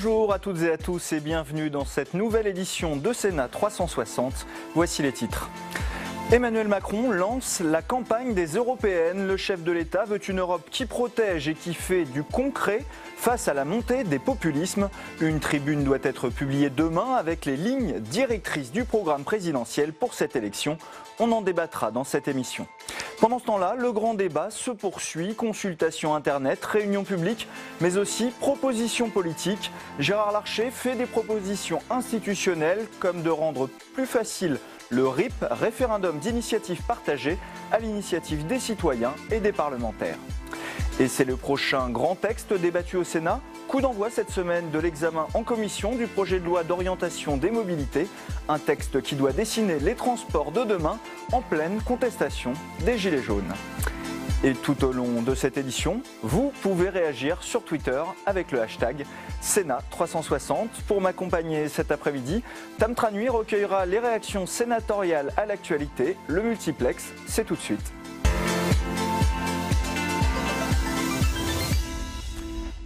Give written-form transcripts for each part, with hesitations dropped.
Bonjour à toutes et à tous et bienvenue dans cette nouvelle édition de Sénat 360. Voici les titres. Emmanuel Macron lance la campagne des européennes. Le chef de l'État veut une Europe qui protège et qui fait du concret face à la montée des populismes. Une tribune doit être publiée demain avec les lignes directrices du programme présidentiel pour cette élection. On en débattra dans cette émission. Pendant ce temps-là, le grand débat se poursuit. Consultation Internet, réunions publiques, mais aussi propositions politiques. Gérard Larcher fait des propositions institutionnelles comme de rendre plus facile le RIP, référendum d'initiative partagée, à l'initiative des citoyens et des parlementaires. Et c'est le prochain grand texte débattu au Sénat. Coup d'envoi cette semaine de l'examen en commission du projet de loi d'orientation des mobilités. Un texte qui doit dessiner les transports de demain en pleine contestation des Gilets jaunes. Et tout au long de cette édition, vous pouvez réagir sur Twitter avec le hashtag Sénat360. Pour m'accompagner cet après-midi, Tam Tranui recueillera les réactions sénatoriales à l'actualité. Le multiplex, c'est tout de suite.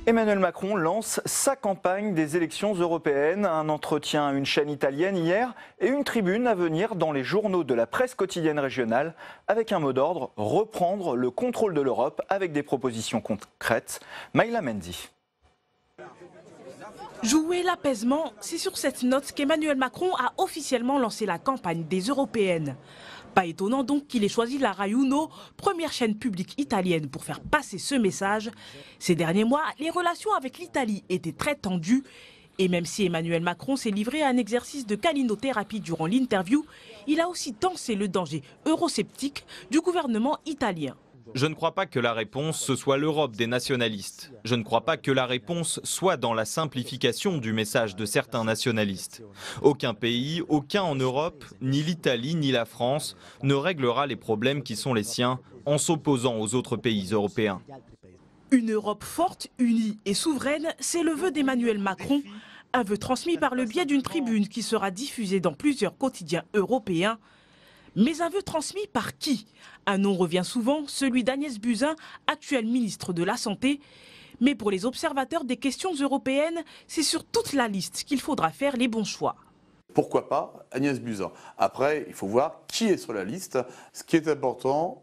Emmanuel Macron lance sa campagne des élections européennes. Un entretien à une chaîne italienne hier et une tribune à venir dans les journaux de la presse quotidienne régionale avec un mot d'ordre, reprendre le contrôle de l'Europe avec des propositions concrètes. Maïla Mendy. Jouer l'apaisement, c'est sur cette note qu'Emmanuel Macron a officiellement lancé la campagne des européennes. Pas étonnant donc qu'il ait choisi la Rai Uno, première chaîne publique italienne, pour faire passer ce message. Ces derniers mois, les relations avec l'Italie étaient très tendues. Et même si Emmanuel Macron s'est livré à un exercice de câlinothérapie durant l'interview, il a aussi dansé le danger eurosceptique du gouvernement italien. Je ne crois pas que la réponse, ce soit l'Europe des nationalistes. Je ne crois pas que la réponse soit dans la simplification du message de certains nationalistes. Aucun pays, aucun en Europe, ni l'Italie ni la France, ne réglera les problèmes qui sont les siens en s'opposant aux autres pays européens. Une Europe forte, unie et souveraine, c'est le vœu d'Emmanuel Macron. Un vœu transmis par le biais d'une tribune qui sera diffusée dans plusieurs quotidiens européens. Mais un vœu transmis par qui? Un nom revient souvent, celui d'Agnès Buzyn, actuelle ministre de la Santé. Mais pour les observateurs des questions européennes, c'est sur toute la liste qu'il faudra faire les bons choix. Pourquoi pas Agnès Buzyn? Après, il faut voir qui est sur la liste. Ce qui est important,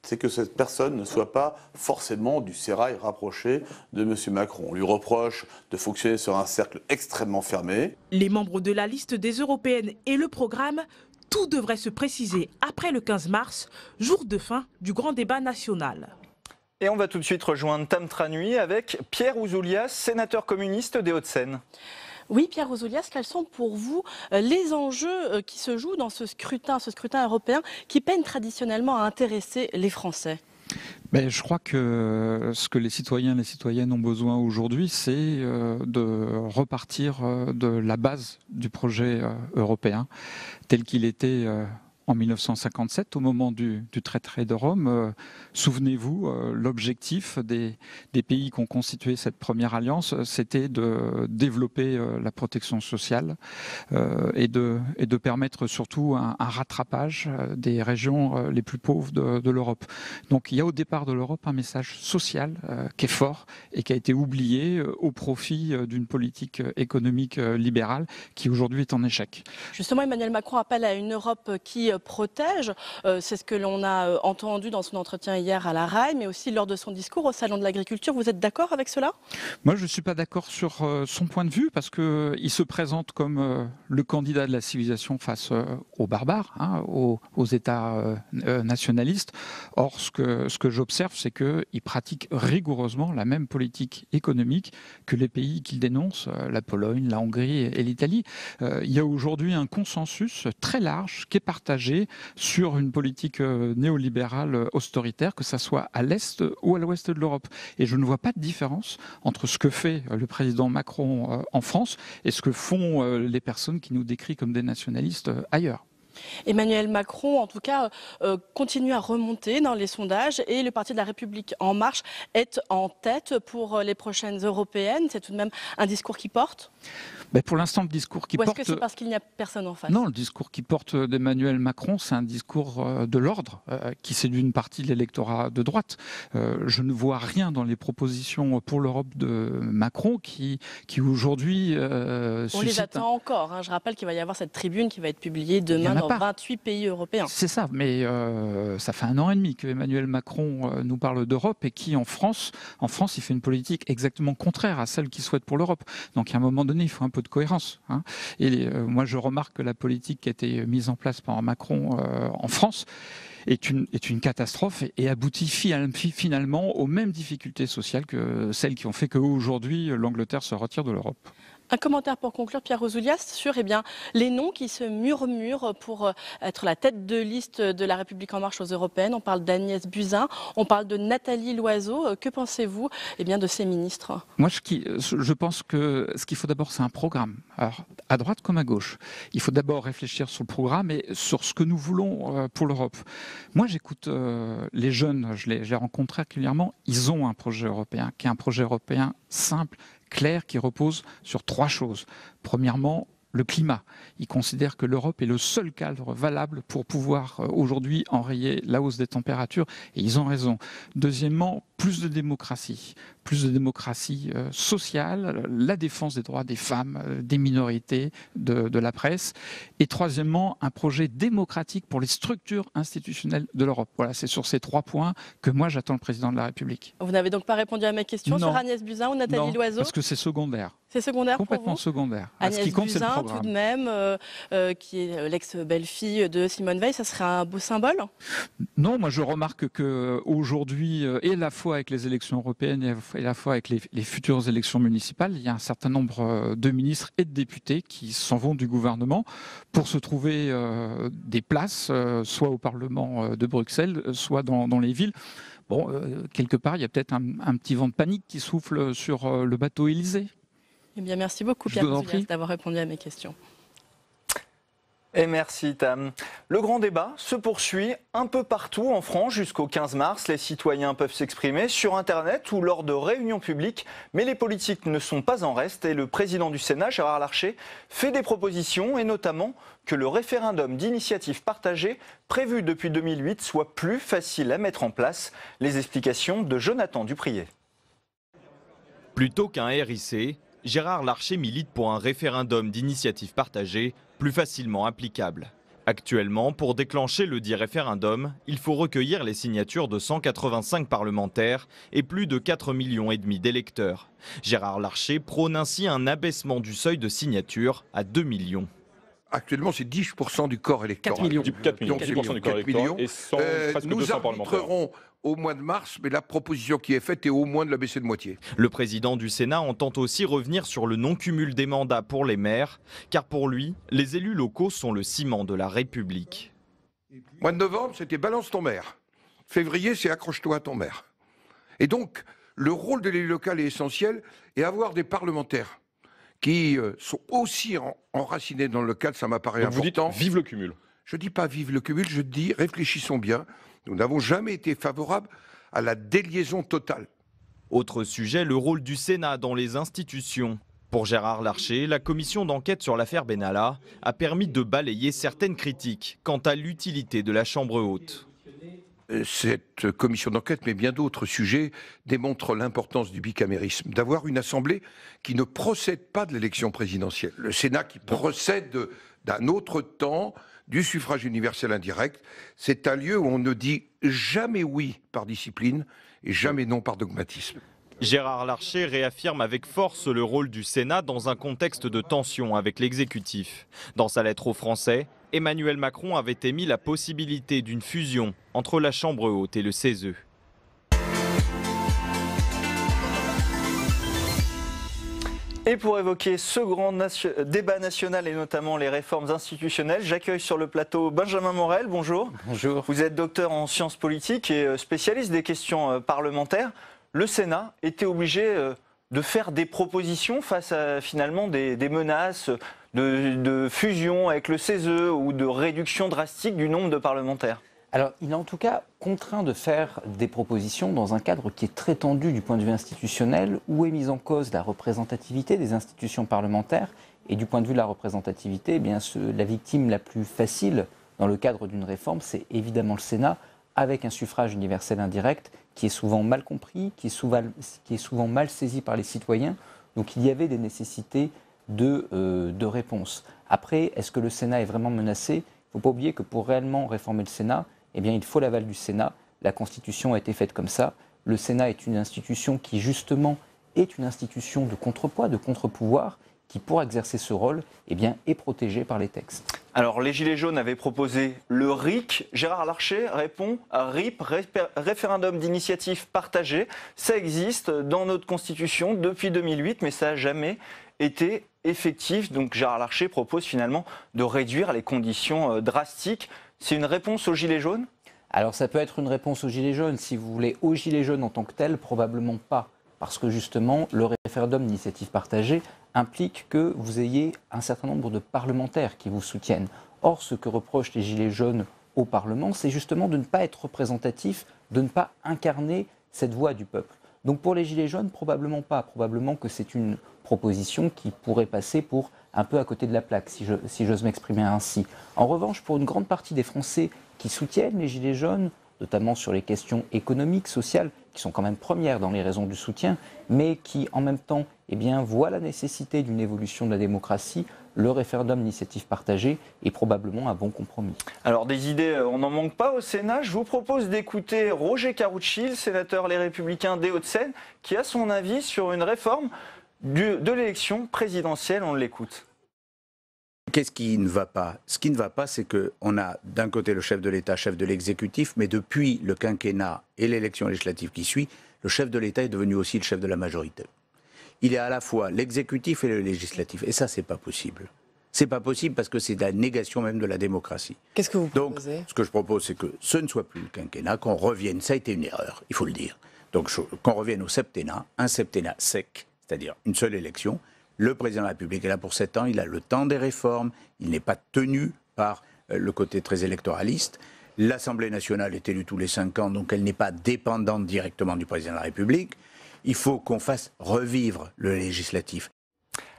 c'est que cette personne ne soit pas forcément du sérail rapproché de M. Macron. On lui reproche de fonctionner sur un cercle extrêmement fermé. Les membres de la liste des européennes et le programme, tout devrait se préciser après le 15 mars, jour de fin du grand débat national. Et on va tout de suite rejoindre Tam Tranui avec Pierre Ouzoulias, sénateur communiste des Hauts-de-Seine. Oui, Pierre Ouzoulias, quels sont pour vous les enjeux qui se jouent dans ce scrutin européen qui peine traditionnellement à intéresser les Français ? Mais je crois que ce que les citoyens et les citoyennes ont besoin aujourd'hui, c'est de repartir de la base du projet européen tel qu'il était en 1957, au moment du traité de Rome. Souvenez-vous, l'objectif des pays qui ont constitué cette première alliance, c'était de développer la protection sociale et de permettre surtout un rattrapage des régions les plus pauvres de l'Europe. Donc il y a au départ de l'Europe un message social qui est fort et qui a été oublié au profit d'une politique économique libérale qui aujourd'hui est en échec. Justement, Emmanuel Macron appelle à une Europe qui protège. C'est ce que l'on a entendu dans son entretien hier à la RAI, mais aussi lors de son discours au Salon de l'Agriculture. Vous êtes d'accord avec cela? Moi, je ne suis pas d'accord sur son point de vue parce qu'il se présente comme le candidat de la civilisation face aux barbares, aux États nationalistes. Or, ce que j'observe, c'est qu'il pratique rigoureusement la même politique économique que les pays qu'il dénonce, la Pologne, la Hongrie et l'Italie. Il y a aujourd'hui un consensus très large qui est partagé sur une politique néolibérale austéritaire, que ce soit à l'est ou à l'ouest de l'Europe. Et je ne vois pas de différence entre ce que fait le président Macron en France et ce que font les personnes qui nous décrivent comme des nationalistes ailleurs. Emmanuel Macron, en tout cas, continue à remonter dans les sondages et le parti de la République En Marche est en tête pour les prochaines européennes. C'est tout de même un discours qui porte? Pour l'instant, le discours qui porte... Ou est-ce que c'est parce qu'il n'y a personne en face? Non, le discours qui porte d'Emmanuel Macron, c'est un discours de l'ordre qui séduit une partie de l'électorat de droite. Je ne vois rien dans les propositions pour l'Europe de Macron qui aujourd'hui On les attend encore. Hein. Je rappelle qu'il va y avoir cette tribune qui va être publiée demain dans 28 pays européens. C'est ça, mais ça fait 1 an et demi que Emmanuel Macron nous parle d'Europe et qui, en France, il fait une politique exactement contraire à celle qu'il souhaite pour l'Europe. Donc à un moment donné, il faut un peu de cohérence. Hein. Et moi, je remarque que la politique qui a été mise en place par Macron en France est une catastrophe et aboutit finalement aux mêmes difficultés sociales que celles qui ont fait qu'aujourd'hui, l'Angleterre se retire de l'Europe. Un commentaire pour conclure, Pierre Ouzoulias, sur les noms qui se murmurent pour être la tête de liste de La République En Marche aux Européennes. On parle d'Agnès Buzyn, on parle de Nathalie Loiseau. Que pensez-vous de ces ministres? Moi, je pense que ce qu'il faut d'abord, c'est un programme. Alors, à droite comme à gauche. Il faut d'abord réfléchir sur le programme et sur ce que nous voulons pour l'Europe. Moi, j'écoute les jeunes, je les rencontre régulièrement. Ils ont un projet européen, qui est un projet européen simple, clair, qui repose sur 3 choses. Premièrement, le climat. Ils considèrent que l'Europe est le seul cadre valable pour pouvoir aujourd'hui enrayer la hausse des températures, et ils ont raison. Deuxièmement, plus de démocratie sociale, la défense des droits des femmes, des minorités, de la presse. Et troisièmement, un projet démocratique pour les structures institutionnelles de l'Europe. Voilà, c'est sur ces 3 points que moi j'attends le président de la République. Vous n'avez donc pas répondu à ma question sur Agnès Buzyn ou Nathalie Loiseau? Parce que c'est secondaire. C'est secondaire complètement pour vous? Secondaire. Agnès Buzyn, tout de même, qui est l'ex-belle-fille de Simone Veil, ça serait un beau symbole? Non, moi je remarque qu'aujourd'hui, et à la fois avec les élections européennes et à la fois avec les futures élections municipales, il y a un certain nombre de ministres et de députés qui s'en vont du gouvernement pour se trouver des places, soit au Parlement de Bruxelles, soit dans les villes. Bon, quelque part, il y a peut-être un petit vent de panique qui souffle sur le bateau Élysée. Eh bien, merci beaucoup, Pierre Ouzoulias, d'avoir répondu à mes questions. Et merci Tam. Le grand débat se poursuit un peu partout en France jusqu'au 15 mars. Les citoyens peuvent s'exprimer sur Internet ou lors de réunions publiques, mais les politiques ne sont pas en reste et le président du Sénat, Gérard Larcher, fait des propositions et notamment que le référendum d'initiative partagée prévu depuis 2008 soit plus facile à mettre en place. Les explications de Jonathan Duprier. Plutôt qu'un RIC, Gérard Larcher milite pour un référendum d'initiative partagée plus facilement applicable. Actuellement, pour déclencher le dit référendum, il faut recueillir les signatures de 185 parlementaires et plus de 4,5 millions d'électeurs. Gérard Larcher prône ainsi un abaissement du seuil de signature à 2 millions. Actuellement, c'est 10% du corps électoral. 4 millions. 4 millions. Donc, 10% du corps électoral et presque 200 parlementaires. Nous arbitrerons au mois de mars, mais la proposition qui est faite est au moins de la baisser de moitié. Le président du Sénat entend aussi revenir sur le non-cumul des mandats pour les maires, car pour lui, les élus locaux sont le ciment de la République. Mois de novembre, c'était balance ton maire. Février, c'est accroche-toi à ton maire. Et donc, le rôle de l'élu local est essentiel, et avoir des parlementaires qui sont aussi enracinés dans le local, ça m'apparaît important. Vous dites vive le cumul. Je ne dis pas vive le cumul, je dis réfléchissons bien. Nous n'avons jamais été favorables à la déliaison totale. Autre sujet, le rôle du Sénat dans les institutions. Pour Gérard Larcher, la commission d'enquête sur l'affaire Benalla a permis de balayer certaines critiques quant à l'utilité de la Chambre haute. Cette commission d'enquête, mais bien d'autres sujets, démontrent l'importance du bicamérisme, d'avoir une assemblée qui ne procède pas de l'élection présidentielle. Le Sénat qui procède d'un autre temps, du suffrage universel indirect. C'est un lieu où on ne dit jamais oui par discipline et jamais non par dogmatisme. Gérard Larcher réaffirme avec force le rôle du Sénat dans un contexte de tension avec l'exécutif. Dans sa lettre aux Français, Emmanuel Macron avait émis la possibilité d'une fusion entre la Chambre haute et le CESE. Et pour évoquer ce grand débat national et notamment les réformes institutionnelles, j'accueille sur le plateau Benjamin Morel. Bonjour. Bonjour. Vous êtes docteur en sciences politiques et spécialiste des questions parlementaires. Le Sénat était obligé de faire des propositions face à finalement des menaces de fusion avec le CESE ou de réduction drastique du nombre de parlementaires. Alors, il est en tout cas contraint de faire des propositions dans un cadre qui est très tendu du point de vue institutionnel, où est mise en cause la représentativité des institutions parlementaires. Et du point de vue de la représentativité, eh bien, la victime la plus facile dans le cadre d'une réforme, c'est évidemment le Sénat, avec un suffrage universel indirect qui est souvent mal compris, qui est souvent mal saisi par les citoyens. Donc il y avait des nécessités de réponse. Après, est-ce que le Sénat est vraiment menacé ? Il ne faut pas oublier que pour réellement réformer le Sénat, eh bien, il faut l'aval du Sénat. La Constitution a été faite comme ça. Le Sénat est une institution qui, justement, est une institution de contrepoids, de contre-pouvoir, qui, pour exercer ce rôle, eh bien, est protégée par les textes. Alors, les Gilets jaunes avaient proposé le RIC. Gérard Larcher répond à RIP, référendum d'initiative partagée. Ça existe dans notre Constitution depuis 2008, mais ça n'a jamais été effectif. Donc, Gérard Larcher propose finalement de réduire les conditions drastiques. C'est une réponse aux Gilets jaunes ? Alors, ça peut être une réponse aux Gilets jaunes. Si vous voulez, aux Gilets jaunes en tant que tel, probablement pas. Parce que justement, le référendum d'initiative partagée implique que vous ayez un certain nombre de parlementaires qui vous soutiennent. Or, ce que reprochent les Gilets jaunes au Parlement, c'est justement de ne pas être représentatif, de ne pas incarner cette voix du peuple. Donc pour les Gilets jaunes, probablement pas. Probablement que c'est une proposition qui pourrait passer pour un peu à côté de la plaque, si j'ose m'exprimer ainsi. En revanche, pour une grande partie des Français qui soutiennent les Gilets jaunes, notamment sur les questions économiques, sociales, qui sont quand même premières dans les raisons du soutien, mais qui en même temps voient la nécessité d'une évolution de la démocratie, le référendum d'initiative partagée est probablement un bon compromis. Alors des idées, on n'en manque pas au Sénat. Je vous propose d'écouter Roger Karoutchi, le sénateur Les Républicains des Hauts-de-Seine, qui a son avis sur une réforme de l'élection présidentielle. On l'écoute. Qu'est-ce qui ne va pas ? Ce qui ne va pas, c'est qu'on a d'un côté le chef de l'État, chef de l'exécutif, mais depuis le quinquennat et l'élection législative qui suit, le chef de l'État est devenu aussi le chef de la majorité. Il est à la fois l'exécutif et le législatif. Et ça, c'est pas possible. C'est pas possible parce que c'est la négation même de la démocratie. Qu'est-ce que vous proposez ? Donc, ce que je propose, c'est que ce ne soit plus le quinquennat, qu'on revienne, ça a été une erreur, il faut le dire. Donc, qu'on revienne au septennat, un septennat sec, c'est-à-dire une seule élection. Le président de la République est là pour 7 ans, il a le temps des réformes, il n'est pas tenu par le côté très électoraliste. L'Assemblée nationale est élue tous les 5 ans, donc elle n'est pas dépendante directement du président de la République. Il faut qu'on fasse revivre le législatif.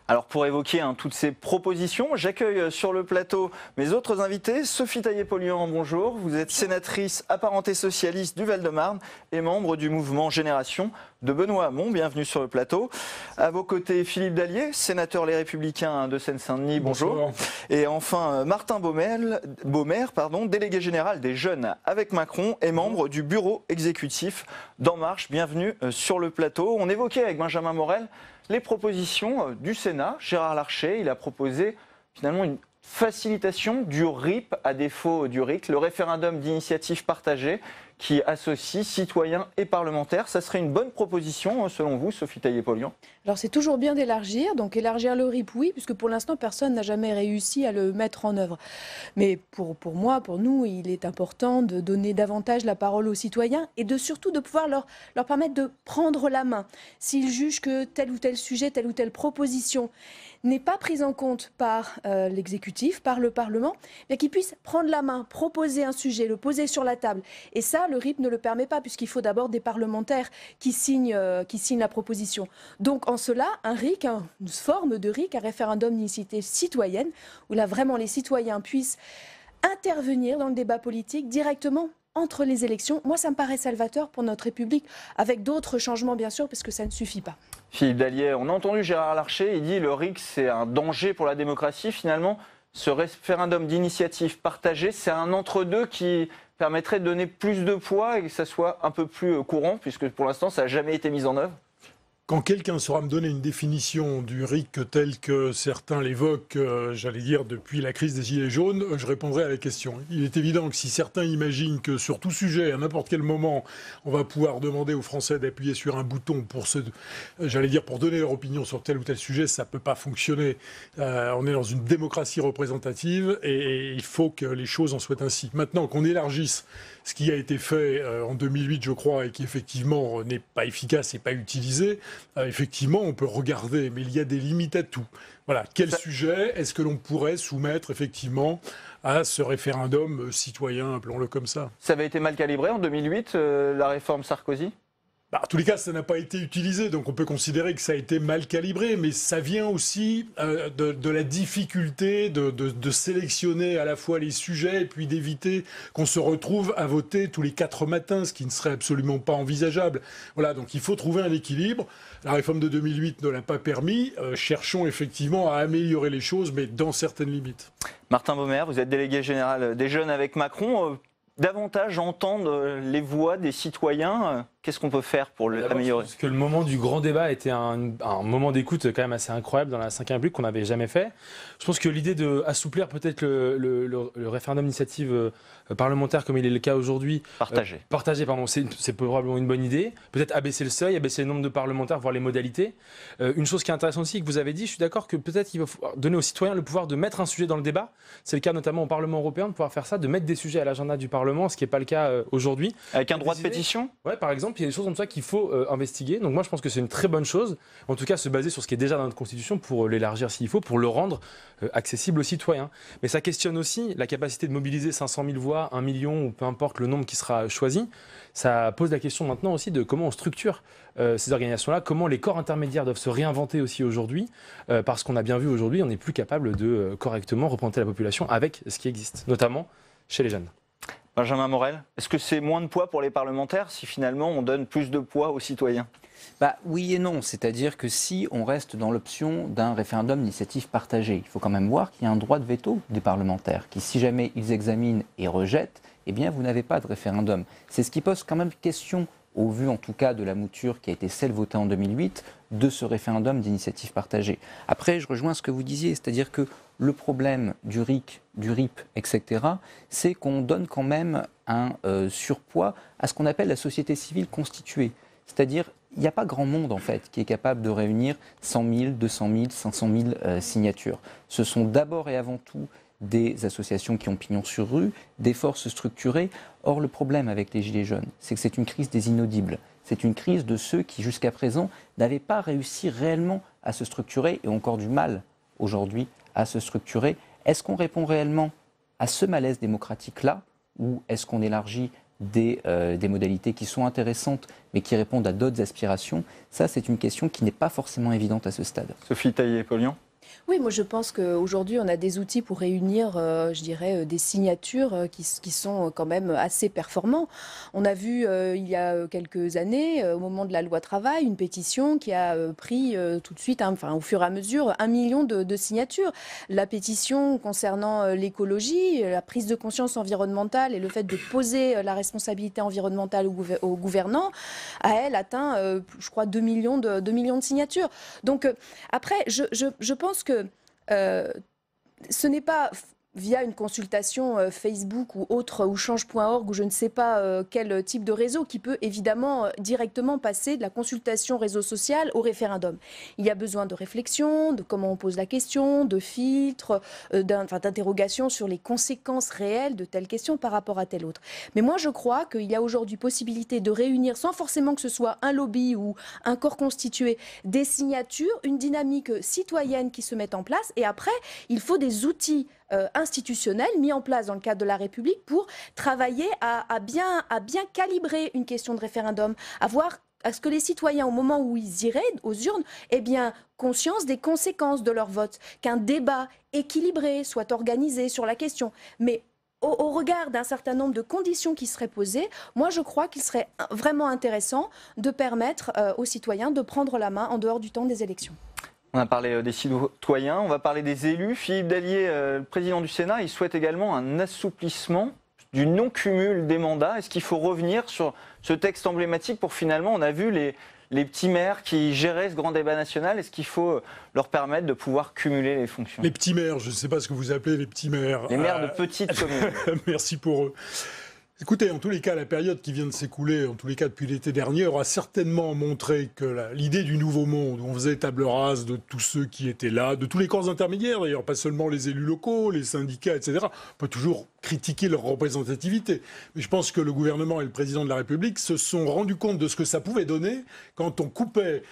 Alors pour évoquer toutes ces propositions, j'accueille sur le plateau mes autres invités. Sophie Taillé-Polian, bonjour. Vous êtes sénatrice apparentée socialiste du Val-de-Marne et membre du mouvement Génération de Benoît Hamon. Bienvenue sur le plateau. À vos côtés, Philippe Dallier, sénateur Les Républicains de Seine-Saint-Denis. Bonjour. Bonjour. Et enfin, Martin Baumer, délégué général des Jeunes avec Macron et membre du bureau exécutif d'En Marche. Bienvenue sur le plateau. On évoquait avec Benjamin Morel les propositions du Sénat. Gérard Larcher, il a proposé finalement une facilitation du RIP à défaut du RIC, le référendum d'initiative partagée qui associe citoyens et parlementaires. Ça serait une bonne proposition selon vous, Sophie Taillé-Polian ? Alors c'est toujours bien d'élargir, donc élargir le RIP, oui, puisque pour l'instant personne n'a jamais réussi à le mettre en œuvre. Mais pour moi, pour nous, il est important de donner davantage la parole aux citoyens et surtout de pouvoir leur permettre de prendre la main. S'ils jugent que tel ou tel sujet, telle ou telle proposition n'est pas prise en compte par l'exécutif, par le Parlement, mais qu'ils puissent prendre la main, proposer un sujet, le poser sur la table. Et ça, le RIP ne le permet pas, puisqu'il faut d'abord des parlementaires qui signent la proposition. Donc en cela, un RIC, une forme de RIC, un référendum d'initiative citoyenne, où là vraiment les citoyens puissent intervenir dans le débat politique directement entre les élections. Moi, ça me paraît salvateur pour notre République, avec d'autres changements bien sûr, parce que ça ne suffit pas. Philippe Dallier, on a entendu Gérard Larcher, il dit le RIC c'est un danger pour la démocratie. Finalement, ce référendum d'initiative partagée, c'est un entre-deux qui permettrait de donner plus de poids et que ça soit un peu plus courant, puisque pour l'instant, ça n'a jamais été mis en œuvre. Quand quelqu'un saura me donner une définition du RIC telle que certains l'évoquent, j'allais dire, depuis la crise des Gilets jaunes, je répondrai à la question. Il est évident que si certains imaginent que sur tout sujet, à n'importe quel moment, on va pouvoir demander aux Français d'appuyer sur un bouton pour pour donner leur opinion sur tel ou tel sujet, ça ne peut pas fonctionner. On est dans une démocratie représentative et il faut que les choses en soient ainsi. Maintenant, qu'on élargisse ce qui a été fait en 2008, je crois, et qui effectivement n'est pas efficace et pas utilisé, effectivement, on peut regarder, mais il y a des limites à tout. Voilà, quel sujet est-ce que l'on pourrait soumettre effectivement à ce référendum citoyen, appelons-le comme ça? Ça avait été mal calibré en 2008, la réforme Sarkozy? En tous les cas, ça n'a pas été utilisé, donc on peut considérer que ça a été mal calibré, mais ça vient aussi de la difficulté de sélectionner à la fois les sujets et puis d'éviter qu'on se retrouve à voter tous les 4 matins, ce qui ne serait absolument pas envisageable. Voilà, donc il faut trouver un équilibre. La réforme de 2008 ne l'a pas permis. Cherchons effectivement à améliorer les choses, mais dans certaines limites. Martin Baumer, vous êtes délégué général des Jeunes avec Macron. Davantage entendre les voix des citoyens, qu'est-ce qu'on peut faire pour l'améliorer? Parce que le moment du grand débat était un moment d'écoute quand même assez incroyable dans la Ve République qu'on n'avait jamais fait. Je pense que l'idée d'assouplir peut-être le référendum d'initiative parlementaire comme il est le cas aujourd'hui, partagé, c'est probablement une bonne idée. Peut-être abaisser le seuil, abaisser le nombre de parlementaires, voir les modalités. Une chose qui est intéressante aussi, que vous avez dit, je suis d'accord que peut-être il va falloir donner aux citoyens le pouvoir de mettre un sujet dans le débat. C'est le cas notamment au Parlement européen de pouvoir faire ça, de mettre des sujets à l'agenda du Parlement, ce qui n'est pas le cas aujourd'hui. Avec un droit de pétition? Ouais, par exemple, il y a des choses comme ça qu'il faut investiguer. Donc moi, je pense que c'est une très bonne chose. En tout cas, se baser sur ce qui est déjà dans notre Constitution pour l'élargir s'il faut, pour le rendre accessible aux citoyens. Mais ça questionne aussi la capacité de mobiliser 500 000 voix, 1 million, ou peu importe le nombre qui sera choisi. Ça pose la question maintenant aussi de comment on structure ces organisations-là, comment les corps intermédiaires doivent se réinventer aussi aujourd'hui, parce qu'on a bien vu aujourd'hui, on n'est plus capable de correctement représenter la population avec ce qui existe, notamment chez les jeunes. Benjamin Morel, est-ce que c'est moins de poids pour les parlementaires si finalement on donne plus de poids aux citoyens? Oui et non, c'est-à-dire que si on reste dans l'option d'un référendum d'initiative partagée, il faut quand même voir qu'il y a un droit de veto des parlementaires, qui si jamais ils examinent et rejettent, eh bien vous n'avez pas de référendum. C'est ce qui pose quand même question, au vu en tout cas de la mouture qui a été celle votée en 2008, de ce référendum d'initiative partagée. Après, je rejoins ce que vous disiez, c'est-à-dire que le problème du RIC, du RIP, etc., c'est qu'on donne quand même un surpoids à ce qu'on appelle la société civile constituée. C'est-à-dire, il n'y a pas grand monde en fait qui est capable de réunir 100 000, 200 000, 500 000 signatures. Ce sont d'abord et avant tout des associations qui ont pignon sur rue, des forces structurées. Or, le problème avec les Gilets jaunes, c'est que c'est une crise des inaudibles. C'est une crise de ceux qui, jusqu'à présent, n'avaient pas réussi réellement à se structurer et ont encore du mal aujourd'hui à se structurer. Est-ce qu'on répond réellement à ce malaise démocratique-là ou est-ce qu'on élargit des modalités qui sont intéressantes mais qui répondent à d'autres aspirations? Ça, c'est une question qui n'est pas forcément évidente à ce stade. Sophie Taillé-Polion. Oui, moi je pense qu'aujourd'hui on a des outils pour réunir, je dirais, des signatures qui sont quand même assez performants. On a vu il y a quelques années, au moment de la loi travail, une pétition qui a pris tout de suite, au fur et à mesure, 1 million de signatures. La pétition concernant l'écologie, la prise de conscience environnementale et le fait de poser la responsabilité environnementale aux gouvernants, a elle atteint, je crois, 2 millions de signatures. Donc après, je pense que ce n'est pas via une consultation Facebook ou autre, ou change.org, ou je ne sais pas quel type de réseau, qui peut évidemment directement passer de la consultation réseau social au référendum. Il y a besoin de réflexion, de comment on pose la question, de filtres, d'interrogations sur les conséquences réelles de telle question par rapport à telle autre. Mais moi, je crois qu'il y a aujourd'hui possibilité de réunir, sans forcément que ce soit un lobby ou un corps constitué, des signatures, une dynamique citoyenne qui se met en place. Et après, il faut des outils institutionnels mis en place dans le cadre de la République pour travailler à bien calibrer une question de référendum, à ce que les citoyens, au moment où ils iraient aux urnes, aient bien conscience des conséquences de leur vote, qu'un débat équilibré soit organisé sur la question. Mais au regard d'un certain nombre de conditions qui seraient posées, moi je crois qu'il serait vraiment intéressant de permettre aux citoyens de prendre la main en dehors du temps des élections. On a parlé des citoyens, on va parler des élus. Philippe Dallier, le président du Sénat, il souhaite également un assouplissement du non-cumul des mandats. Est-ce qu'il faut revenir sur ce texte emblématique pour finalement, on a vu les petits maires qui géraient ce grand débat national, est-ce qu'il faut leur permettre de pouvoir cumuler les fonctions? Les petits maires, je ne sais pas ce que vous appelez les petits maires. Les maires de petites communes. Merci pour eux. Écoutez, en tous les cas, la période qui vient de s'écouler, en tous les cas depuis l'été dernier, aura certainement montré que l'idée du nouveau monde, où on faisait table rase de tous ceux qui étaient là, de tous les corps intermédiaires d'ailleurs, pas seulement les élus locaux, les syndicats, etc. On peut toujours critiquer leur représentativité. Mais je pense que le gouvernement et le président de la République se sont rendus compte de ce que ça pouvait donner quand on coupait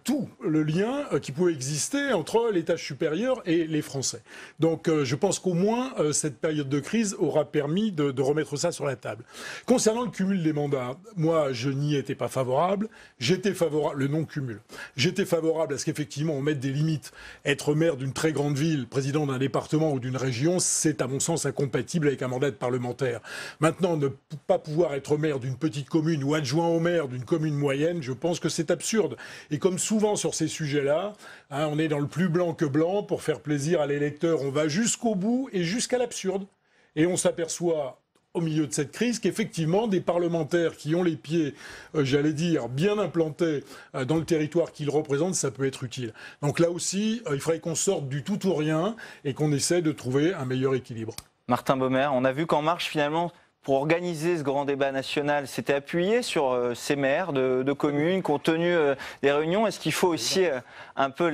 tout le lien qui pouvait exister entre l'étage supérieur et les Français. Donc je pense qu'au moins cette période de crise aura permis de remettre ça sur la table. Concernant le cumul des mandats, moi je n'y étais pas favorable. J'étais favorable, le non-cumul. J'étais favorable à ce qu'effectivement on mette des limites. Être maire d'une très grande ville, président d'un département ou d'une région, c'est à mon sens incompatible avec un mandat de parlementaire. Maintenant, ne pas pouvoir être maire d'une petite commune ou adjoint au maire d'une commune moyenne, je pense que c'est absurde. Et comme souvent sur ces sujets-là, on est dans le plus blanc que blanc pour faire plaisir à l'électeur. On va jusqu'au bout et jusqu'à l'absurde. Et on s'aperçoit au milieu de cette crise qu'effectivement des parlementaires qui ont les pieds, j'allais dire, bien implantés dans le territoire qu'ils représentent, ça peut être utile. Donc là aussi, il faudrait qu'on sorte du tout ou rien et qu'on essaie de trouver un meilleur équilibre. Martin Baumer, on a vu qu'En Marche, finalement, pour organiser ce grand débat national, s'était appuyé sur ces maires de communes qui ont tenu des réunions. Est-ce qu'il faut aussi un peu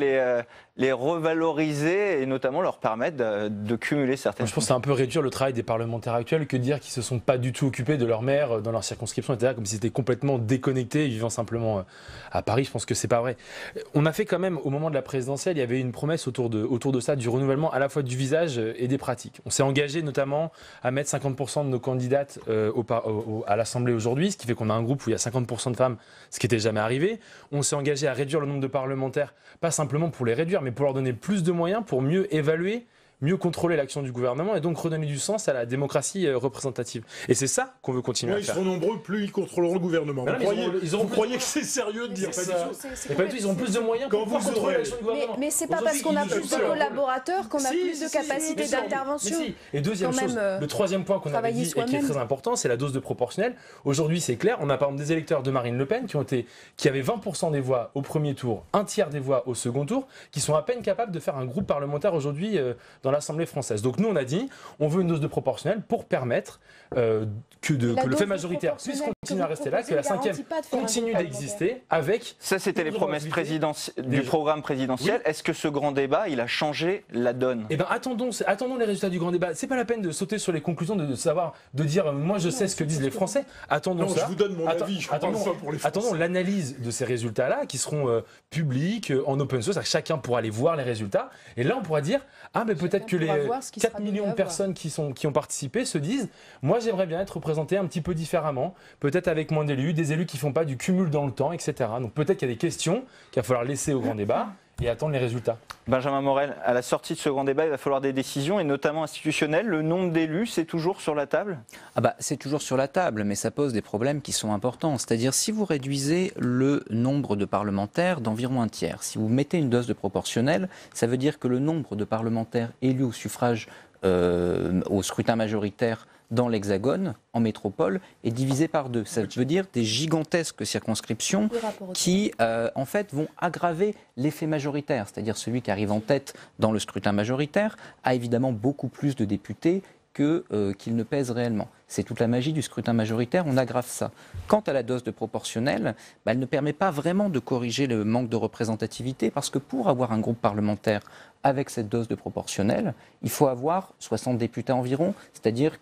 les revaloriser et notamment leur permettre de cumuler certaines... Je pense que c'est un peu réduire le travail des parlementaires actuels que dire qu'ils ne se sont pas du tout occupés de leur maire dans leur circonscription, etc., comme s'ils étaient complètement déconnectés, vivant simplement à Paris. Je pense que c'est pas vrai. On a fait quand même, au moment de la présidentielle, il y avait une promesse autour de ça, du renouvellement à la fois du visage et des pratiques. On s'est engagé notamment à mettre 50% de nos candidates à l'Assemblée aujourd'hui, ce qui fait qu'on a un groupe où il y a 50% de femmes, ce qui n'était jamais arrivé. On s'est engagé à réduire le nombre de parlementaires, pas simplement pour les réduire, mais pour leur donner plus de moyens pour mieux évaluer, mieux contrôler l'action du gouvernement et donc redonner du sens à la démocratie représentative. Et c'est ça qu'on veut continuer à faire. Ils seront nombreux, plus ils contrôleront le gouvernement. Vous croyez que c'est sérieux de dire pas du tout? Pas du tout, ils ont plus de moyens pour contrôler l'action du gouvernement. Mais c'est pas parce qu'on a plus de collaborateurs qu'on a plus de capacité d'intervention. Et deuxième chose, le troisième point qu'on avait dit et qui est très important, c'est la dose de proportionnelle. Aujourd'hui, c'est clair, on a par exemple des électeurs de Marine Le Pen qui avaient 20% des voix au premier tour, un tiers des voix au second tour, qui sont à peine capables de faire un groupe parlementaire aujourd'hui dans l'Assemblée française. Donc nous, on a dit, on veut une dose de proportionnelle pour permettre que le fait majoritaire puisse continuer à rester là, que la cinquième continue d'exister avec... Ça, c'était les promesses du programme présidentiel. Oui. Est-ce que ce grand débat, il a changé la donne? Eh bien, attendons les résultats du grand débat. C'est pas la peine de sauter sur les conclusions, de dire, moi, je sais ce que disent les Français. Attendons ça. Je vous donne mon avis. Attendons l'analyse de ces résultats-là, qui seront publics, en open source. Chacun pourra aller voir les résultats. Et là, on pourra dire, mais peut-être que les 4 millions de personnes qui ont participé se disent, moi, j'aimerais bien être représenté un petit peu différemment, peut-être avec moins d'élus, des élus qui ne font pas du cumul dans le temps, etc. Donc peut-être qu'il y a des questions qu'il va falloir laisser au grand débat et attendre les résultats. Benjamin Morel, à la sortie de ce grand débat, il va falloir des décisions, et notamment institutionnelles. Le nombre d'élus, c'est toujours sur la table? C'est toujours sur la table, mais ça pose des problèmes qui sont importants. C'est-à-dire, si vous réduisez le nombre de parlementaires d'environ un tiers, si vous mettez une dose de proportionnelle, ça veut dire que le nombre de parlementaires élus au suffrage, au scrutin majoritaire, dans l'Hexagone, en métropole, est divisé par 2. Ça veut dire des gigantesques circonscriptions qui, en fait, vont aggraver l'effet majoritaire. C'est-à-dire celui qui arrive en tête dans le scrutin majoritaire a évidemment beaucoup plus de députés qu'il ne pèse réellement. C'est toute la magie du scrutin majoritaire, on aggrave ça. Quant à la dose de proportionnelle, elle ne permet pas vraiment de corriger le manque de représentativité, parce que pour avoir un groupe parlementaire avec cette dose de proportionnelle, il faut avoir 60 députés environ, c'est-à-dire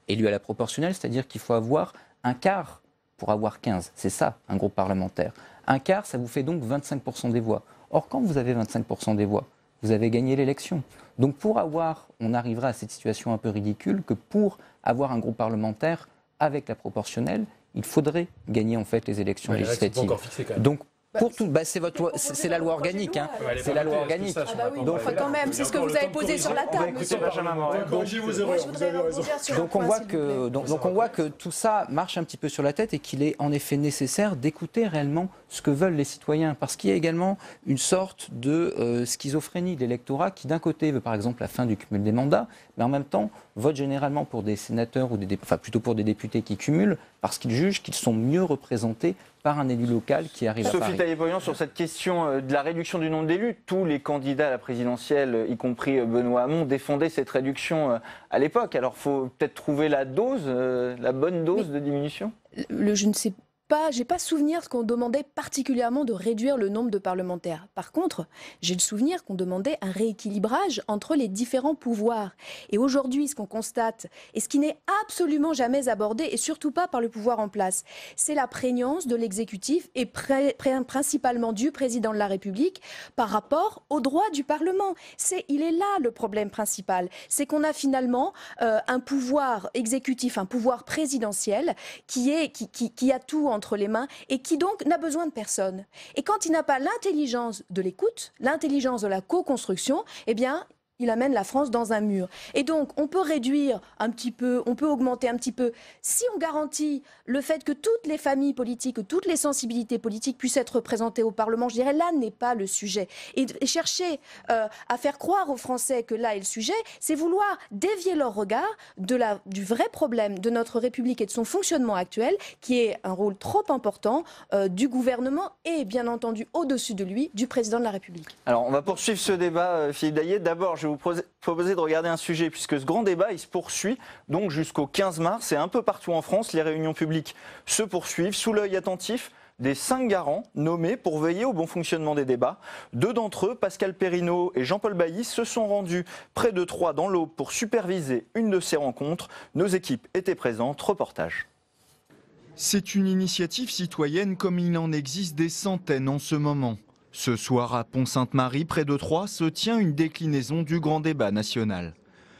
élus à la proportionnelle, c'est-à-dire qu'il faut avoir un quart pour avoir 15. C'est ça, un groupe parlementaire. Un quart, ça vous fait donc 25% des voix. Or, quand vous avez 25% des voix, vous avez gagné l'élection. Donc on arrivera à cette situation un peu ridicule que pour avoir un groupe parlementaire avec la proportionnelle, il faudrait gagner en fait les élections législatives. Donc pour tout, c'est la loi organique, hein. C'est la loi organique. Donc quand même, c'est ce que vous avez posé sur la table. Donc on voit que tout ça marche un petit peu sur la tête et qu'il est en effet nécessaire d'écouter réellement ce que veulent les citoyens, parce qu'il y a également une sorte de schizophrénie de l'électorat qui d'un côté veut par exemple la fin du cumul des mandats, mais en même temps vote généralement pour des sénateurs ou plutôt pour des députés qui cumulent parce qu'ils jugent qu'ils sont mieux représentés par un élu local qui arrive à Paris. Taillé-Polian, sur cette question de la réduction du nombre d'élus, tous les candidats à la présidentielle, y compris Benoît Hamon, défendaient cette réduction à l'époque. Alors, il faut peut-être trouver la dose, la bonne dose de diminution. Je ne sais pas, j'ai pas souvenir qu'on demandait particulièrement de réduire le nombre de parlementaires. Par contre, j'ai le souvenir qu'on demandait un rééquilibrage entre les différents pouvoirs. Et aujourd'hui, ce qu'on constate, et ce qui n'est absolument jamais abordé, et surtout pas par le pouvoir en place, c'est la prégnance de l'exécutif et principalement du président de la République par rapport aux droits du Parlement. Il est là le problème principal. C'est qu'on a finalement un pouvoir exécutif, un pouvoir présidentiel qui a tout entre les mains et qui donc n'a besoin de personne. Et quand il n'a pas l'intelligence de l'écoute, l'intelligence de la co-construction, eh bien, il amène la France dans un mur. Et donc, on peut réduire un petit peu, on peut augmenter un petit peu. Si on garantit le fait que toutes les familles politiques, que toutes les sensibilités politiques puissent être représentées au Parlement, je dirais, là n'est pas le sujet. Et chercher à faire croire aux Français que là est le sujet, c'est vouloir dévier leur regard du vrai problème de notre République et de son fonctionnement actuel, qui est un rôle trop important du gouvernement et, bien entendu, au-dessus de lui, du président de la République. Alors, on va poursuivre ce débat, Philippe Daillet. D'abord, je vais vous proposer de regarder un sujet, puisque ce grand débat, il se poursuit donc jusqu'au 15 mars, et un peu partout en France, les réunions publiques se poursuivent sous l'œil attentif des 5 garants nommés pour veiller au bon fonctionnement des débats. 2 d'entre eux, Pascal Perrineau et Jean-Paul Bailly, se sont rendus près de Troyes dans l'Aube pour superviser une de ces rencontres. Nos équipes étaient présentes. Reportage. C'est une initiative citoyenne comme il en existe des centaines en ce moment. Ce soir, à Pont-Sainte-Marie, près de Troyes, se tient une déclinaison du grand débat national.